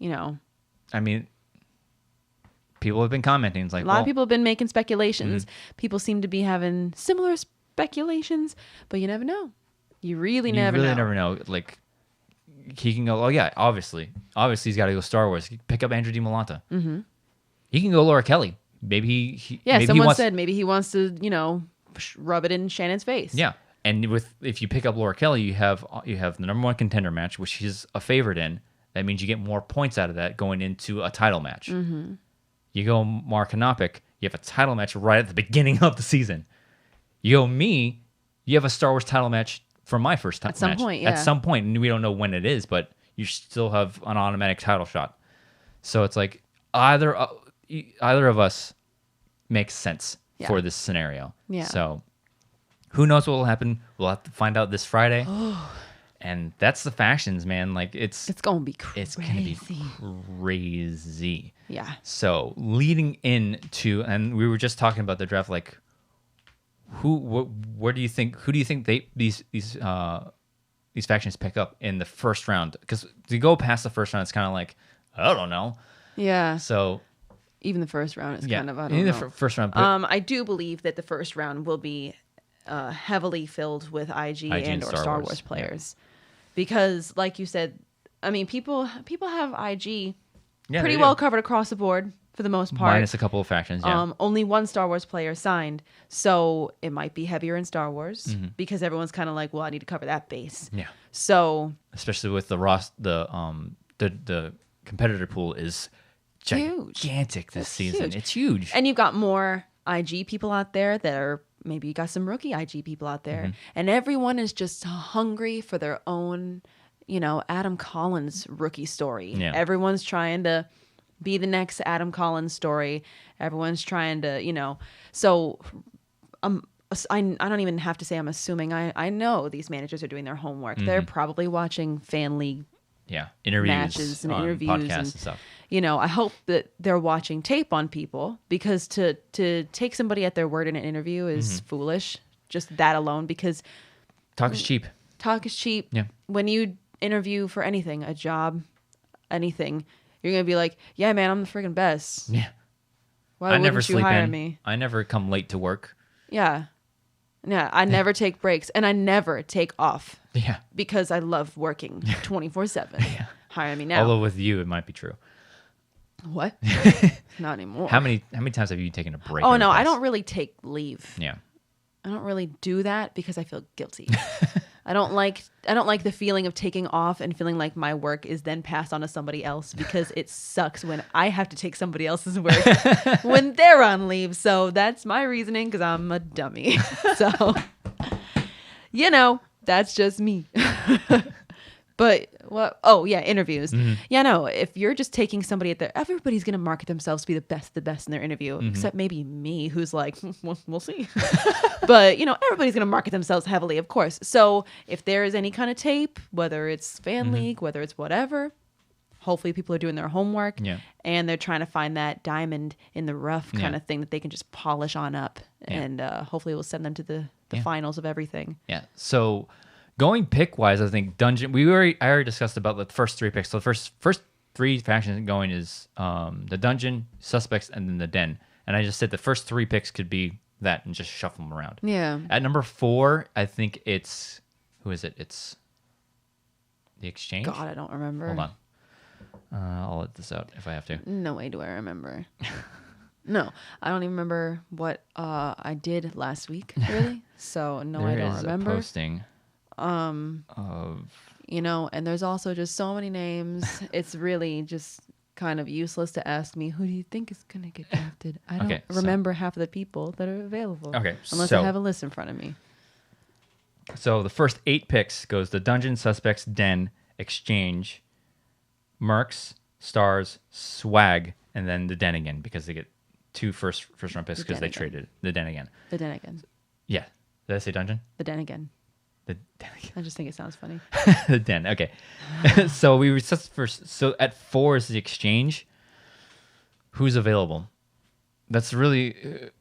I mean, people have been commenting. It's like, a lot well, of people have been making speculations. Mm-hmm. People seem to be having similar speculations, but you never know. You really you never really know. never know. Like, he can go, oh yeah, obviously he's got to go Star Wars. Pick up Andrew Dimalanta. Mm-hmm. He can go Laura Kelly. Maybe he Yeah, maybe someone he wants, said maybe he wants to, rub it in Shannon's face. Yeah, And if you pick up Laura Kelly, you have the number one contender match, which she's a favorite in. That means you get more points out of that going into a title match. Mm-hmm. You go Mark Knopik, you have a title match right at the beginning of the season. You go me, you have a Star Wars title match for my first time. At some point, yeah. At some point, and we don't know when it is, but you still have an automatic title shot. So it's like either of us makes sense for this scenario. Yeah. So who knows what will happen? We'll have to find out this Friday. And that's the factions, man. Like it's gonna be crazy. It's gonna be crazy. Yeah. So leading into, and we were just talking about the draft. Like, who do you think these factions pick up in the first round? Because to go past the first round, it's kind of like I don't know. Yeah. So even the first round is kind of I don't in know. The first round. But, I do believe that the first round will be heavily filled with IG and or Star Wars players. Yeah. Because, like you said, I mean, people have IG pretty well covered across the board for the most part. Minus a couple of factions, yeah. Only one Star Wars player signed, so it might be heavier in Star Wars because everyone's kind of like, well, I need to cover that base. Yeah. So, especially with the competitor pool is gigantic this season. Huge. It's huge, and you've got more IG people out there that are. Maybe you got some rookie IG people out there, and everyone is just hungry for their own, Adam Collins rookie story. Yeah. Everyone's trying to be the next Adam Collins story. Everyone's trying to, so I don't even have to say I'm assuming. I know these managers are doing their homework. They're probably watching fan league interviews, matches and interviews podcasts and stuff. I hope that they're watching tape on people because to take somebody at their word in an interview is foolish. Just that alone, because talk is cheap. Talk is cheap. Yeah. When you interview for anything, a job, anything, you're gonna be like, "Yeah, man, I'm the friggin' best." Yeah. Why wouldn't you hire me? I never come late to work. Yeah. Yeah, I never take breaks, and I never take off. Yeah. Because I love working 24/7. Yeah. Hire me now. Although with you, it might be true. What? Not anymore. How many times have you taken a break? Oh no, I don't really take leave. Yeah. I don't really do that because I feel guilty. I don't like the feeling of taking off and feeling like my work is then passed on to somebody else because it sucks when I have to take somebody else's work when they're on leave. So that's my reasoning because I'm a dummy. So, that's just me. But what? Oh yeah, interviews. Yeah, no. If you're just taking somebody everybody's gonna market themselves to be the best in their interview, except maybe me, who's like, we'll see. But everybody's gonna market themselves heavily, of course. So if there is any kind of tape, whether it's fan league, whether it's whatever, hopefully people are doing their homework, and they're trying to find that diamond in the rough kind of thing that they can just polish on up, and hopefully it will send them to the finals of everything. Yeah. So. Going pick wise, I think Dungeon. I already discussed about the first three picks. So the first three factions going is the Dungeon, Suspects, and then the Den. And I just said the first three picks could be that and just shuffle them around. Yeah. At number 4, I think it's who is it? It's the Exchange. God, I don't remember. Hold on. I'll let this out if I have to. No way do I remember. No, I don't even remember what I did last week. Really. So no, I don't remember. A posting. And there's also just so many names. It's really just kind of useless to ask me, who do you think is going to get drafted? I don't remember half of the people that are available. Okay. Unless I have a list in front of me. So the first 8 picks goes the Dungeon, Suspects, Den, Exchange, Mercs, Stars, Swag, and then the Den again because they get 2 first round picks because they traded the Den again. The Den again. Yeah. Did I say Dungeon? The Den again. The Den again. I just think it sounds funny. The Den. Okay. So we recessed first. So at 4 is the Exchange. Who's available? That's really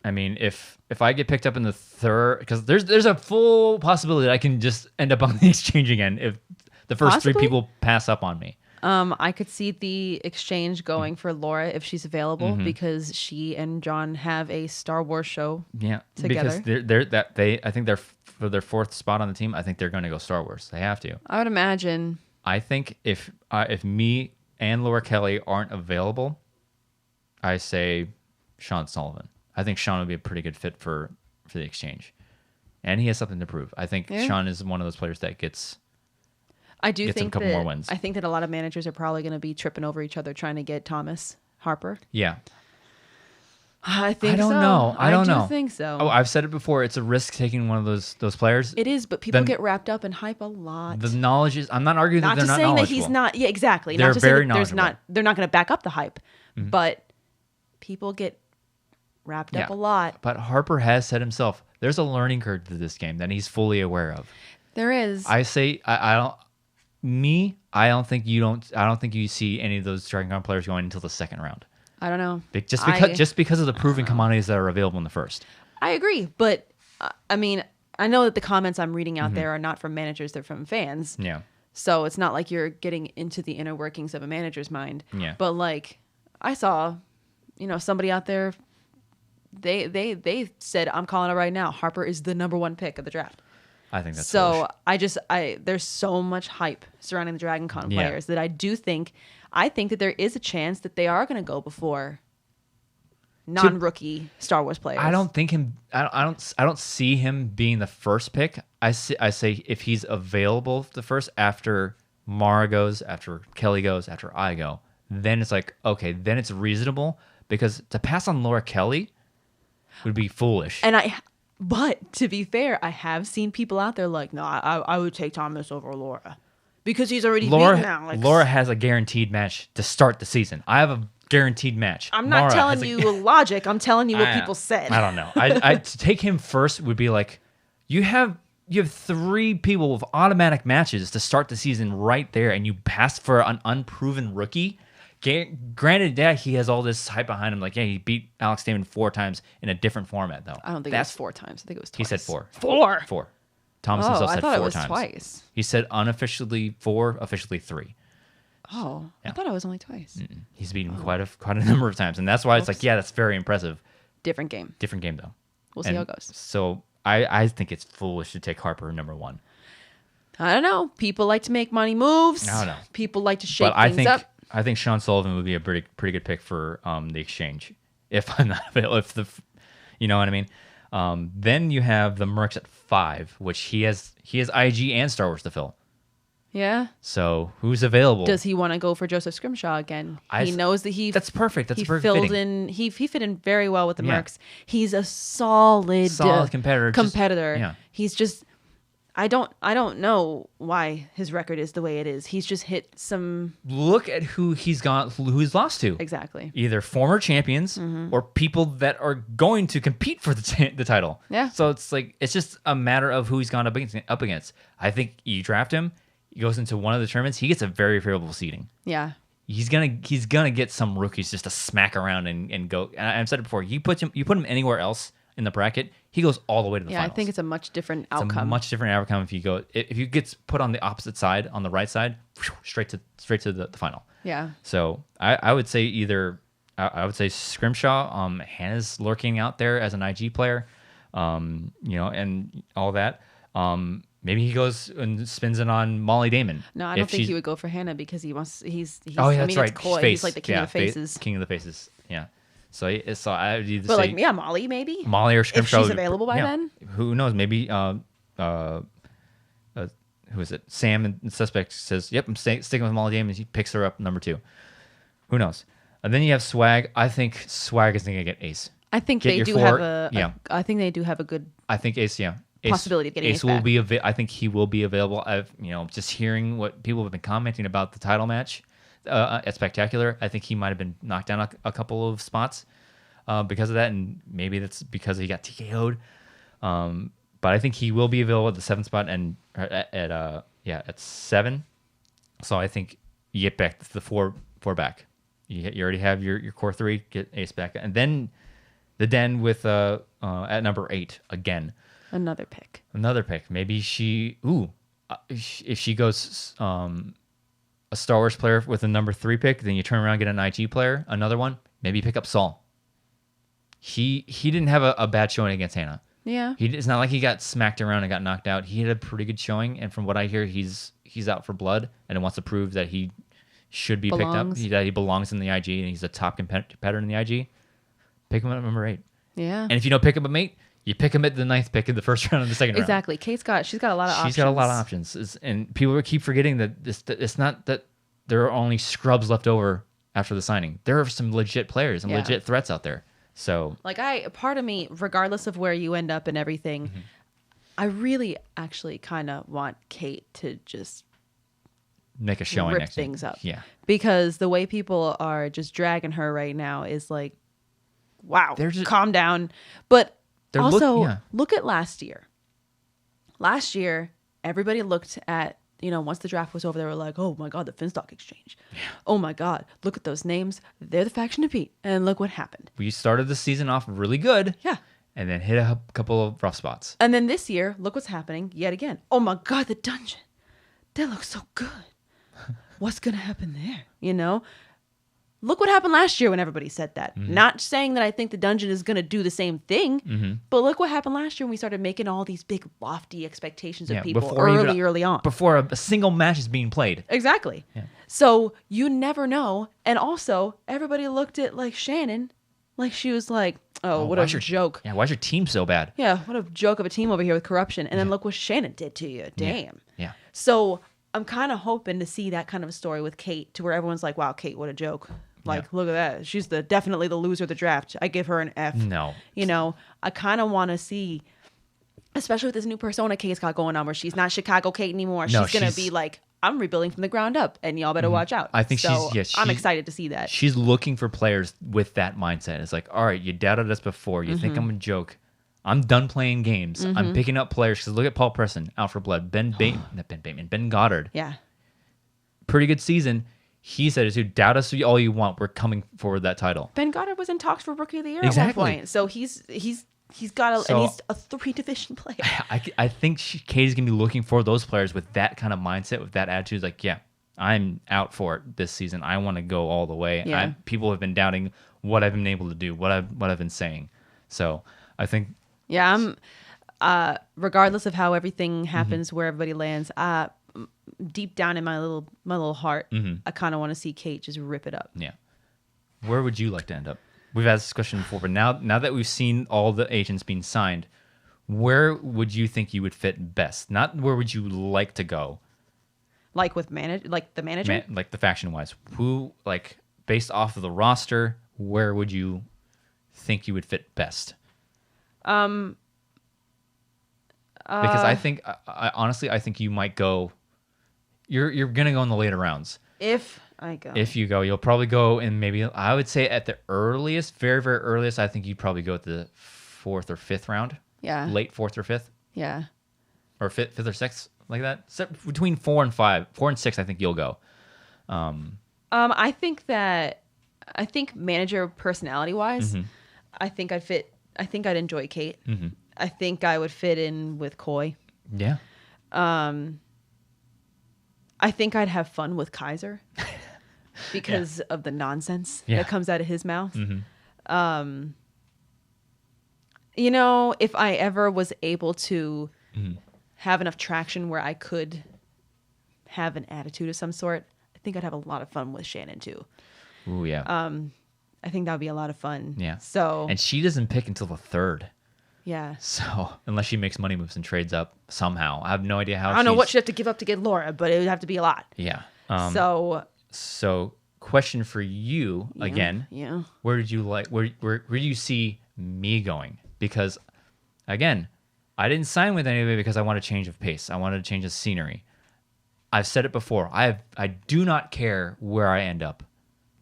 I mean, if I get picked up in the third, because there's a full possibility that I can just end up on the Exchange again if the first 3 people pass up on me. I could see the Exchange going for Laura if she's available because she and John have a Star Wars show. Yeah, together. Because I think they're for their 4th spot on the team. I think they're going to go Star Wars. They have to. I would imagine. I think if me and Laura Kelly aren't available, I say Sean Sullivan. I think Sean would be a pretty good fit for the Exchange. and he has something to prove. I think Yeah. Sean is one of those players that gets I do Gets him a think couple that more wins. I think that a lot of managers are probably going to be tripping over each other trying to get Thomas Harper. yeah. I think I don't so. know. I don't do know. think so. Oh, I've said it before. It's a risk taking one of those players. It is, but people Then- get wrapped up in hype a lot. The knowledge is. I'm not arguing Not that they're just not saying that knowledgeable. he's not. Yeah, exactly. They're not to say very that there's knowledgeable. not. They're not going to back up the hype, but people get wrapped up a lot. But Harper has said himself, there's a learning curve to this game that he's fully aware of. There is. I say I don't. Me, I don't think you don't. I don't think you see any of those Dragon Con players going until the second round. I don't know. Just because of the proven commodities that are available in the first. I agree, but I mean, I know that the comments I'm reading Mm-hmm. out there are not from managers; they're from fans. Yeah. So it's not like you're getting into the inner workings of a manager's mind. Yeah. But like, I saw, somebody out there. They said, I'm calling it right now. Harper is the number 1 pick of the draft. I think that's So foolish. there's so much hype surrounding the Dragon Con Yeah. players that I think that there is a chance that they are going to go before non-rookie Star Wars players. I don't think him. I don't see him being the first pick. I say if he's available the first after Mara goes, after Kelly goes, after I go, then it's like okay, then it's reasonable because to pass on Laura Kelly would be foolish. But to be fair, I have seen people out there like, no, I would take Thomas over Laura because he's already beaten now. Like, Laura has a guaranteed match to start the season. I have a guaranteed match. I'm not Mara telling has a- you logic. I'm telling you what people said. I don't know. I to take him first would be like you have 3 people with automatic matches to start the season right there, and you pass for an unproven rookie. Granted, that he has all this hype behind him, like yeah, he beat Alex Damon 4 times in a different format though. I don't think it was 4 times. I think it was twice. He said 4. 4. 4. Thomas Oh, himself I said thought 4 it was times. twice. He said unofficially 4, officially 3. Oh, Yeah. I thought it was only twice. He's beaten quite a number of times, and that's why it's like yeah, that's very impressive. Different game. Different game though. We'll see how it goes. So I think it's foolish to take Harper number 1. I don't know. People like to make money moves. I don't know. People like to shake But I things think up. I think Sean Sullivan would be a pretty good pick for the exchange if I'm not available. You know what I mean. Then you have the Mercs at 5, which he has IG and Star Wars to fill. Yeah. So who's available? Does he want to go for Joseph Scrimshaw again? He knows that That's perfect. That's he perfect filled fitting. in. He fit in very well with the Yeah. Mercs. He's a solid competitor. Yeah. He's just. I don't know why his record is the way it is. He's just hit some Look at who he's lost to. exactly. Either former champions or people that are going to compete for the title. Yeah. So it's just a matter of who he's gone up against. I think you draft him, he goes into one of the tournaments, he gets a very favorable seeding. Yeah. He's gonna get some rookies just to smack around and go. And I've said it before. You put him anywhere else in the bracket, he goes all the way to the finals. I think it's a much different It's outcome. a much different outcome if you get put on the opposite side, on the right side, straight to the final. Yeah. So I would say I would say Scrimshaw. Hannah's lurking out there as an IG player, and all that. Maybe he goes and spins it on Molly Damon. No, I don't think he would go for Hannah because he's Oh, yeah, I that's mean, right. it's coy. Face. He's like the king of the faces. King of the faces. Yeah. So I would either But say like, yeah, Molly maybe. Molly or Scrimshaw. she's available by then? Who knows? Maybe who is it? Sam and Suspect says, "Yep, I'm sticking with Molly Damon." He picks her up number 2. Who knows? And then you have Swag. I think Swag is going to get Ace. I think Get they your do 4. have I think they do have a good I think Ace. Yeah. possibility of getting Ace will back. be. I think he will be available. I've just hearing what people have been commenting about the title match at Spectacular. I think he might have been knocked down a couple of spots because of that, and maybe that's because he got TKO'd. But I think he will be available at the 7th spot and at 7. So I think you get back the 4 back. You already have your core 3. Get Ace back, and then the Den with at number 8 again. Another pick. Maybe if she goes a Star Wars player with a number 3 pick, then you turn around and get an IG player, another one. Maybe you pick up Saul. He didn't have a bad showing against Hannah. Yeah. It's not like he got smacked around and got knocked out. He had a pretty good showing, and from what I hear, he's out for blood and wants to prove that he should be picked up. That he belongs in the IG and he's a top competitor in the IG. Pick him up at number 8. Yeah. And if you don't pick up a mate, You pick him at the 9th pick in the first round of the second round. Exactly. She's got a lot of options. She's got a lot of options. And people keep forgetting that it's not that there are only scrubs left over after the signing. There are some legit players and legit threats out there. So, like, part of me, regardless of where you end up and everything, I really actually kind of want Kate to just make a showing rip next things year. up. Yeah. Because the way people are just dragging her right now is like, wow, calm down. But also, look at last year. Last year, everybody looked at, once the draft was over, they were like, oh my God, the Finstock exchange. Yeah. Oh my God, look at those names. They're the faction to beat. And look what happened. We started the season off really good. Yeah. And then hit a couple of rough spots. And then this year, look what's happening yet again. Oh my God, the dungeon. That looks so good. What's going to happen there? Look what happened last year when everybody said that. Not saying that I think the dungeon is going to do the same thing, but look what happened last year when we started making all these big, lofty expectations of people early on. Before a single match is being played. Exactly. Yeah. So you never know. And also, everybody looked at like Shannon, like she was like, oh what a joke. Yeah, why's your team so bad? Yeah, what a joke of a team over here with corruption. And then look what Shannon did to you. Damn. Yeah. So I'm kind of hoping to see that kind of a story with Kate, to where everyone's like, wow, Kate, what a joke. Like, look at that. She's definitely the loser of the draft. I give her an F. No. I kind of want to see, especially with this new persona Kate's got going on, where she's not Chicago Kate anymore. She's going to be like, I'm rebuilding from the ground up, and y'all better watch out. I think I'm excited to see that. She's looking for players with that mindset. It's like, all right, you doubted us before. You think I'm a joke. I'm done playing games. I'm picking up players. Because look at Paul Preston, out for blood. Ben Goddard. Yeah. Pretty good season. He said, dude, doubt us all you want. We're coming for that title. Ben Goddard was in talks for Rookie of the Year at one point. So he's got and he's a 3-division player. I think Katie's going to be looking for those players with that kind of mindset, with that attitude. Like, yeah, I'm out for it this season. I want to go all the way. Yeah. People have been doubting what I've been able to do, what I've been saying. So I think... Yeah, I'm... regardless of how everything happens, where everybody lands... deep down in my little heart, I kind of want to see Kate just rip it up. Yeah. Where would you like to end up? We've asked this question before, but now that we've seen all the agents being signed, where would you think you would fit best? Not where would you like to go? Like with the manager? Like the faction wise. Who, like, based off of the roster, where would you think you would fit best? Because I think, honestly, I think you might go... You're gonna go in the later rounds. If I go, you'll probably go in maybe, I would say at the earliest, very very earliest, I think you'd probably go at the 4th or 5th round. Yeah. Late 4th or 5th. Yeah. Or 5th or 6th, like that. So between 4 and 6, I think you'll go. I think manager personality wise, I think I'd fit. I think I'd enjoy Kate. I think I would fit in with Coy. Yeah. I think I'd have fun with Kaiser because of the nonsense that comes out of his mouth. If I ever was able to have enough traction where I could have an attitude of some sort, I think I'd have a lot of fun with Shannon too. Ooh, yeah. I think that would be a lot of fun. Yeah. So, and she doesn't pick until the 3rd. Yeah. So unless she makes money moves and trades up somehow, I have no idea how. I don't know what she'd have to give up to get Laura, but it would have to be a lot. Yeah. So question for you again. Yeah. Where did you like? Where do you see me going? Because again, I didn't sign with anybody because I want a change of pace. I wanted to change the scenery. I've said it before. I do not care where I end up,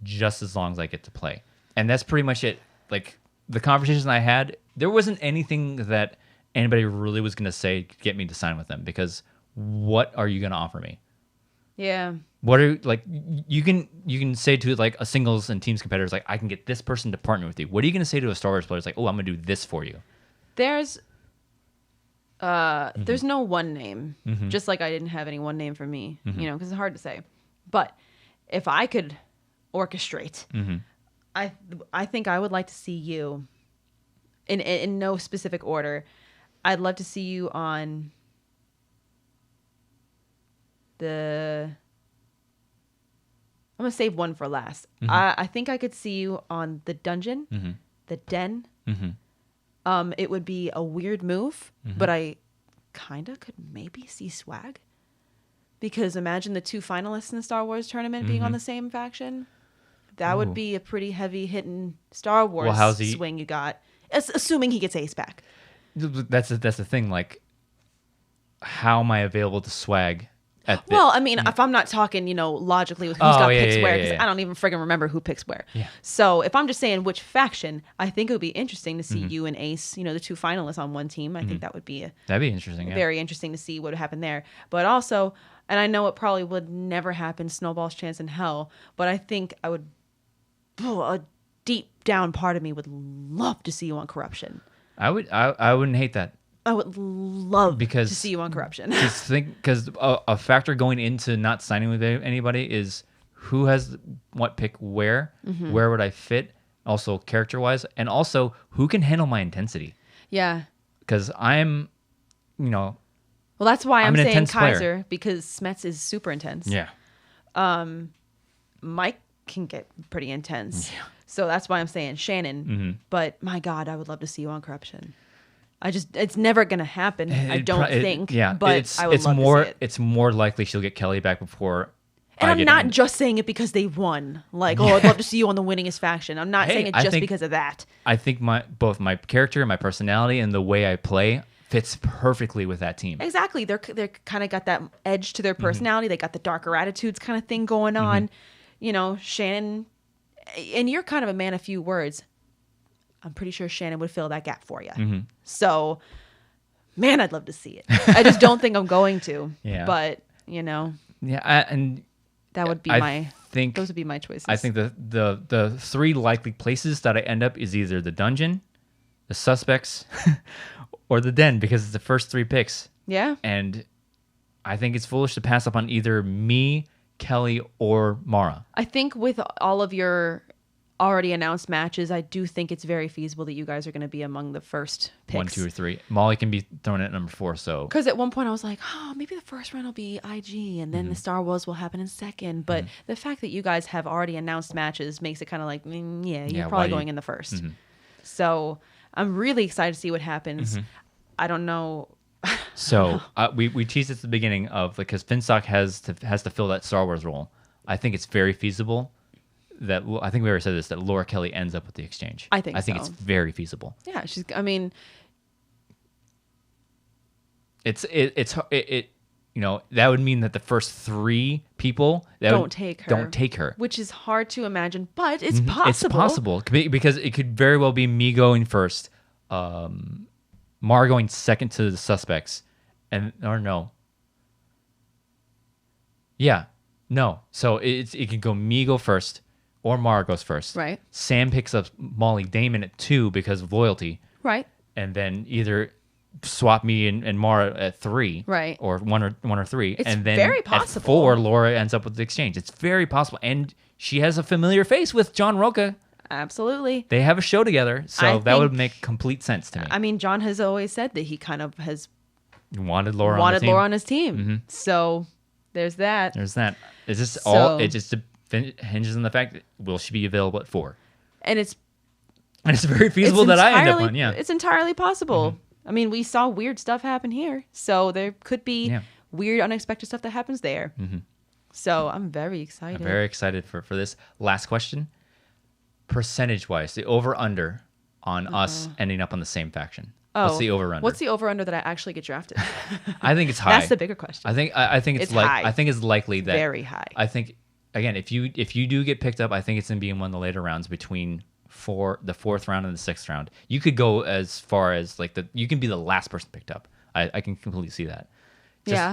just as long as I get to play. And that's pretty much it. Like the conversations I had, there wasn't anything that anybody really was going to say to get me to sign with them, because what are you going to offer me? Yeah. What are, like, you can say to like a singles and teams competitors, like, I can get this person to partner with you. What are you going to say to a Star Wars player? It's like, oh, I'm going to do this for you. There's no one name, just like I didn't have any one name for me, because it's hard to say. But if I could orchestrate, I think I would like to see you in no specific order. I'd love to see you on I'm gonna save one for last. I think I could see you on the dungeon, the den, It would be a weird move, but I kind of could maybe see swag. Because imagine the 2 finalists in the Star Wars tournament being on the same faction. That would be a pretty heavy hitting Star Wars swing you got. Assuming he gets Ace back. That's the thing. Like, how am I available to swag? I mean, if I'm not talking, logically with who's got picks where, because I don't even friggin' remember who picks where. Yeah. So if I'm just saying which faction, I think it would be interesting to see you and Ace, the 2 finalists on one team. I think that would be that'd be interesting. Very interesting to see what would happen there. But also, and I know it probably would never happen, snowball's chance in hell, but I think a deep down part of me would love to see you on Corruption. I wouldn't hate that. I would love to see you on Corruption. Because a factor going into not signing with anybody is who has what pick where, where would I fit, also character-wise, and also who can handle my intensity. Yeah. Because I'm, Well, that's why I'm saying Kaiser, player. because Smets is super intense. Yeah. Mike can get pretty intense. Yeah. So that's why I'm saying Shannon. But my God, I would love to see you on Corruption. It's never going to happen. I don't think. Yeah, but I would love to see it. It's more likely she'll get Kelly back before. And I'm not just saying it because they won. Like, I'd love to see you on the winningest faction. I'm not saying it just because of that. I think both my character, my personality, and the way I play fits perfectly with that team. Exactly. They're kind of got that edge to their personality. They got the darker attitudes kind of thing going on. Shannon, and you're kind of a man of few words. I'm pretty sure Shannon would fill that gap for you. So, man, I'd love to see it. I just don't think I'm going to. Yeah. But, Yeah, and that would be those would be my choices. I think the 3 likely places that I end up is either the dungeon, the suspects, or the den, because it's the first 3 picks. Yeah. And I think it's foolish to pass up on either me, Kelly, or Mara. I think with all of your already announced matches, I do think it's very feasible that you guys are going to be among the first picks. 1, 2, or 3. Molly can be thrown at number 4. So because at one point I was like, maybe the first round will be IG, and then the Star Wars will happen in second. But the fact that you guys have already announced matches makes it kind of like, you're probably going in the first. So I'm really excited to see what happens. I don't know. So we teased at the beginning of, because Finstock has to fill that Star Wars role. I think it's very feasible. I think we already said this, that Laura Kelly ends up with the exchange. I think it's very feasible. Yeah, it's that would mean that the first 3 people don't take her, which is hard to imagine, but it's possible. It's possible because it could very well be me going first, Mara going second to the suspects, so it could go me go first, or Mara goes first. Right. Sam picks up Molly Damon at 2 because of loyalty. Right. And then either swap me and Mara at 3. Right. Or 1 or 3. It's and then very possible. At 4, Laura ends up with the exchange. It's very possible. And she has a familiar face with John Roca. Absolutely. They have a show together, so that would make complete sense to me. I mean, John has always said that he kind of has wanted Laura on his team. So there's that. It's just hinges on the fact that will she be available at 4? And it's very feasible that I end up on. Yeah, it's entirely possible. I mean, we saw weird stuff happen here, so there could be weird, unexpected stuff that happens there. So I'm very excited. I'm very excited for this last question. Percentage wise, the over under on us ending up on the same faction. What's the over under? What's the over under that I actually get drafted? I think it's high. That's the bigger question. I think it's high. I think it's likely that very high. I think, again, if you do get picked up, I think it's going to be in one of the later rounds between the 4th round and the 6th round. You could go as far as you can be the last person picked up. I can completely see that.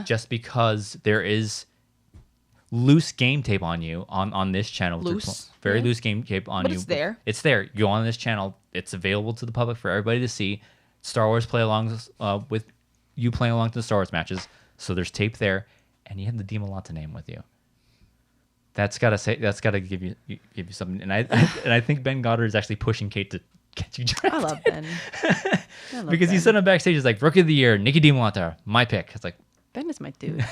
Just because there is loose game tape on you on this channel. Very loose game tape on you. But it's there. It's there. You go on this channel. It's available to the public for everybody to see. Star Wars play along with you playing along to the Star Wars matches. So there's tape there, and you have the Dimalanta name with you. That's gotta give you something. And I think Ben Goddard is actually pushing Kate to get you drafted. I love Ben. Because he said on backstage, he's like, Rookie of the Year, Nicki Dimalanta, my pick. It's like, Ben is my dude.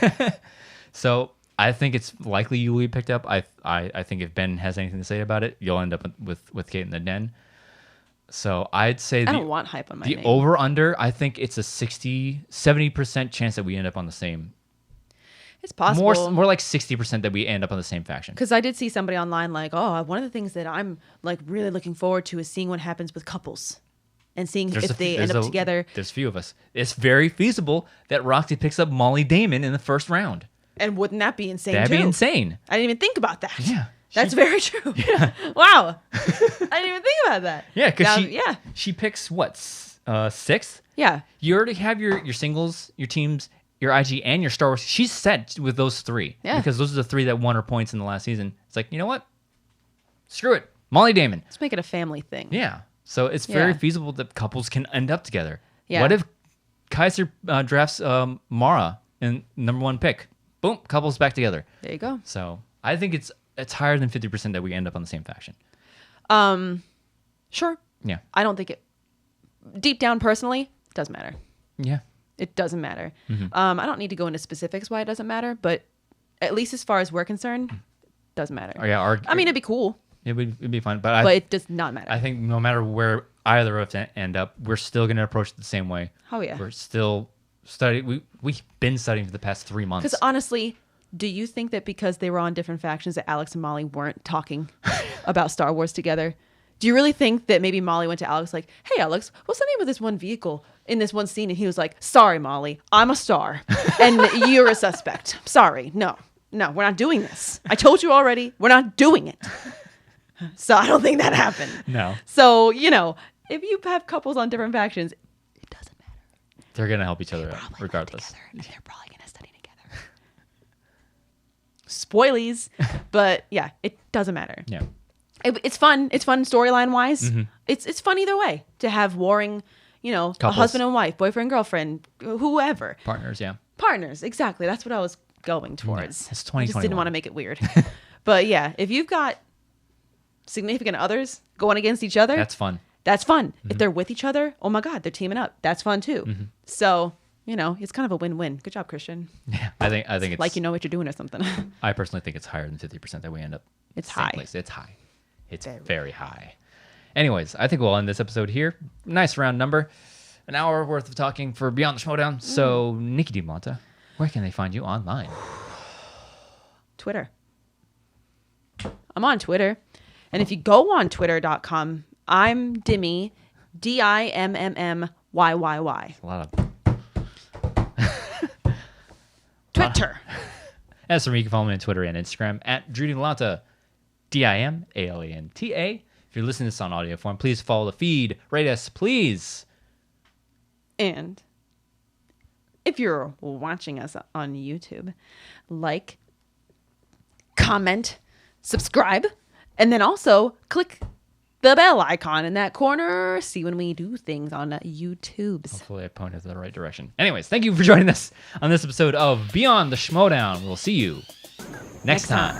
So I think it's likely you will be picked up. I think if Ben has anything to say about it, you'll end up with Kate in the den. So I'd say I don't want hype on my the name. over-under, I think it's a 70% chance that we end up on the same. It's possible. More like 60% that we end up on the same faction. Because I did see somebody online like, oh, one of the things that I'm like really looking forward to is seeing what happens with couples and seeing if they end up together. There's a few of us. It's very feasible that Roxy picks up Molly Damon in the first round. And wouldn't that be insane That'd be insane. I didn't even think about that. Yeah. That's very true. Yeah. Wow. I didn't even think about that. Yeah, because now, she picks what, sixth? Yeah. You already have your singles, your teams, your IG, and your Star Wars. She's set with those three. Yeah. Because those are the three that won her points in the last season. It's like, you know what? Screw it. Molly Damon. Let's make it a family thing. Yeah. So it's very feasible that couples can end up together. Yeah. What if Kaiser drafts Mara in #1 pick? Boom, couples back together. There you go. So I think it's higher than 50% that we end up on the same faction. Sure. Yeah. I don't think it. Deep down, personally, doesn't matter. Yeah. It doesn't matter. I don't need to go into specifics why it doesn't matter, but at least as far as we're concerned, it doesn't matter. Oh, yeah. I mean, it'd be cool. It'd be fun, but it does not matter. I think no matter where either of us end up, we're still going to approach it the same way. Oh yeah. We're still studying. We've been studying for the past 3 months. Because honestly, do you think that because they were on different factions that Alex and Molly weren't talking about Star Wars together? Do you really think that maybe Molly went to Alex like, hey, Alex, what's the name of this one vehicle in this one scene? And he was like, sorry, Molly, I'm a star. And you're a suspect. Sorry. No, we're not doing this. I told you already, we're not doing it. So I don't think that happened. No. So, if you have couples on different factions, it doesn't matter. They're going to help each other out, regardless. They're probably going to study together. Spoilies. But yeah, it doesn't matter. Yeah. It's fun. It's fun storyline wise. Mm-hmm. It's fun either way to have warring, Couples. a husband and wife, boyfriend, girlfriend, whoever. Partners, yeah. Partners, exactly. That's what I was going towards. Yeah, it's I just 2021. didn't want to make it weird. But yeah, if you've got significant others going against each other, That's fun. That's fun. If they're with each other, oh my God, they're teaming up. That's fun too. So, it's kind of a win-win. Good job, Christian. Yeah, I think it's Like you know what you're doing or something. I personally think it's higher than 50% that we end up. It's same high. Place. It's high. It's very high. Anyways, I think we'll end this episode here. Nice round number. An hour worth of talking for Beyond the Schmoedown. So, Nicki Dimalanta, where can they find you online? Twitter. I'm on Twitter. And if you go on twitter.com, I'm Dimmy, DIMMMYYY. A lot of... Twitter. As for me, you can follow me on Twitter and Instagram at Drew Dimalanta, DIMALANTA. If you're listening to this on audio form, please follow the feed. Rate us, please. And if you're watching us on YouTube, like, comment, subscribe, and then also click the bell icon in that corner. See when we do things on YouTube. Hopefully I pointed in the right direction. Anyways, thank you for joining us on this episode of Beyond the Schmoedown. We'll see you next time.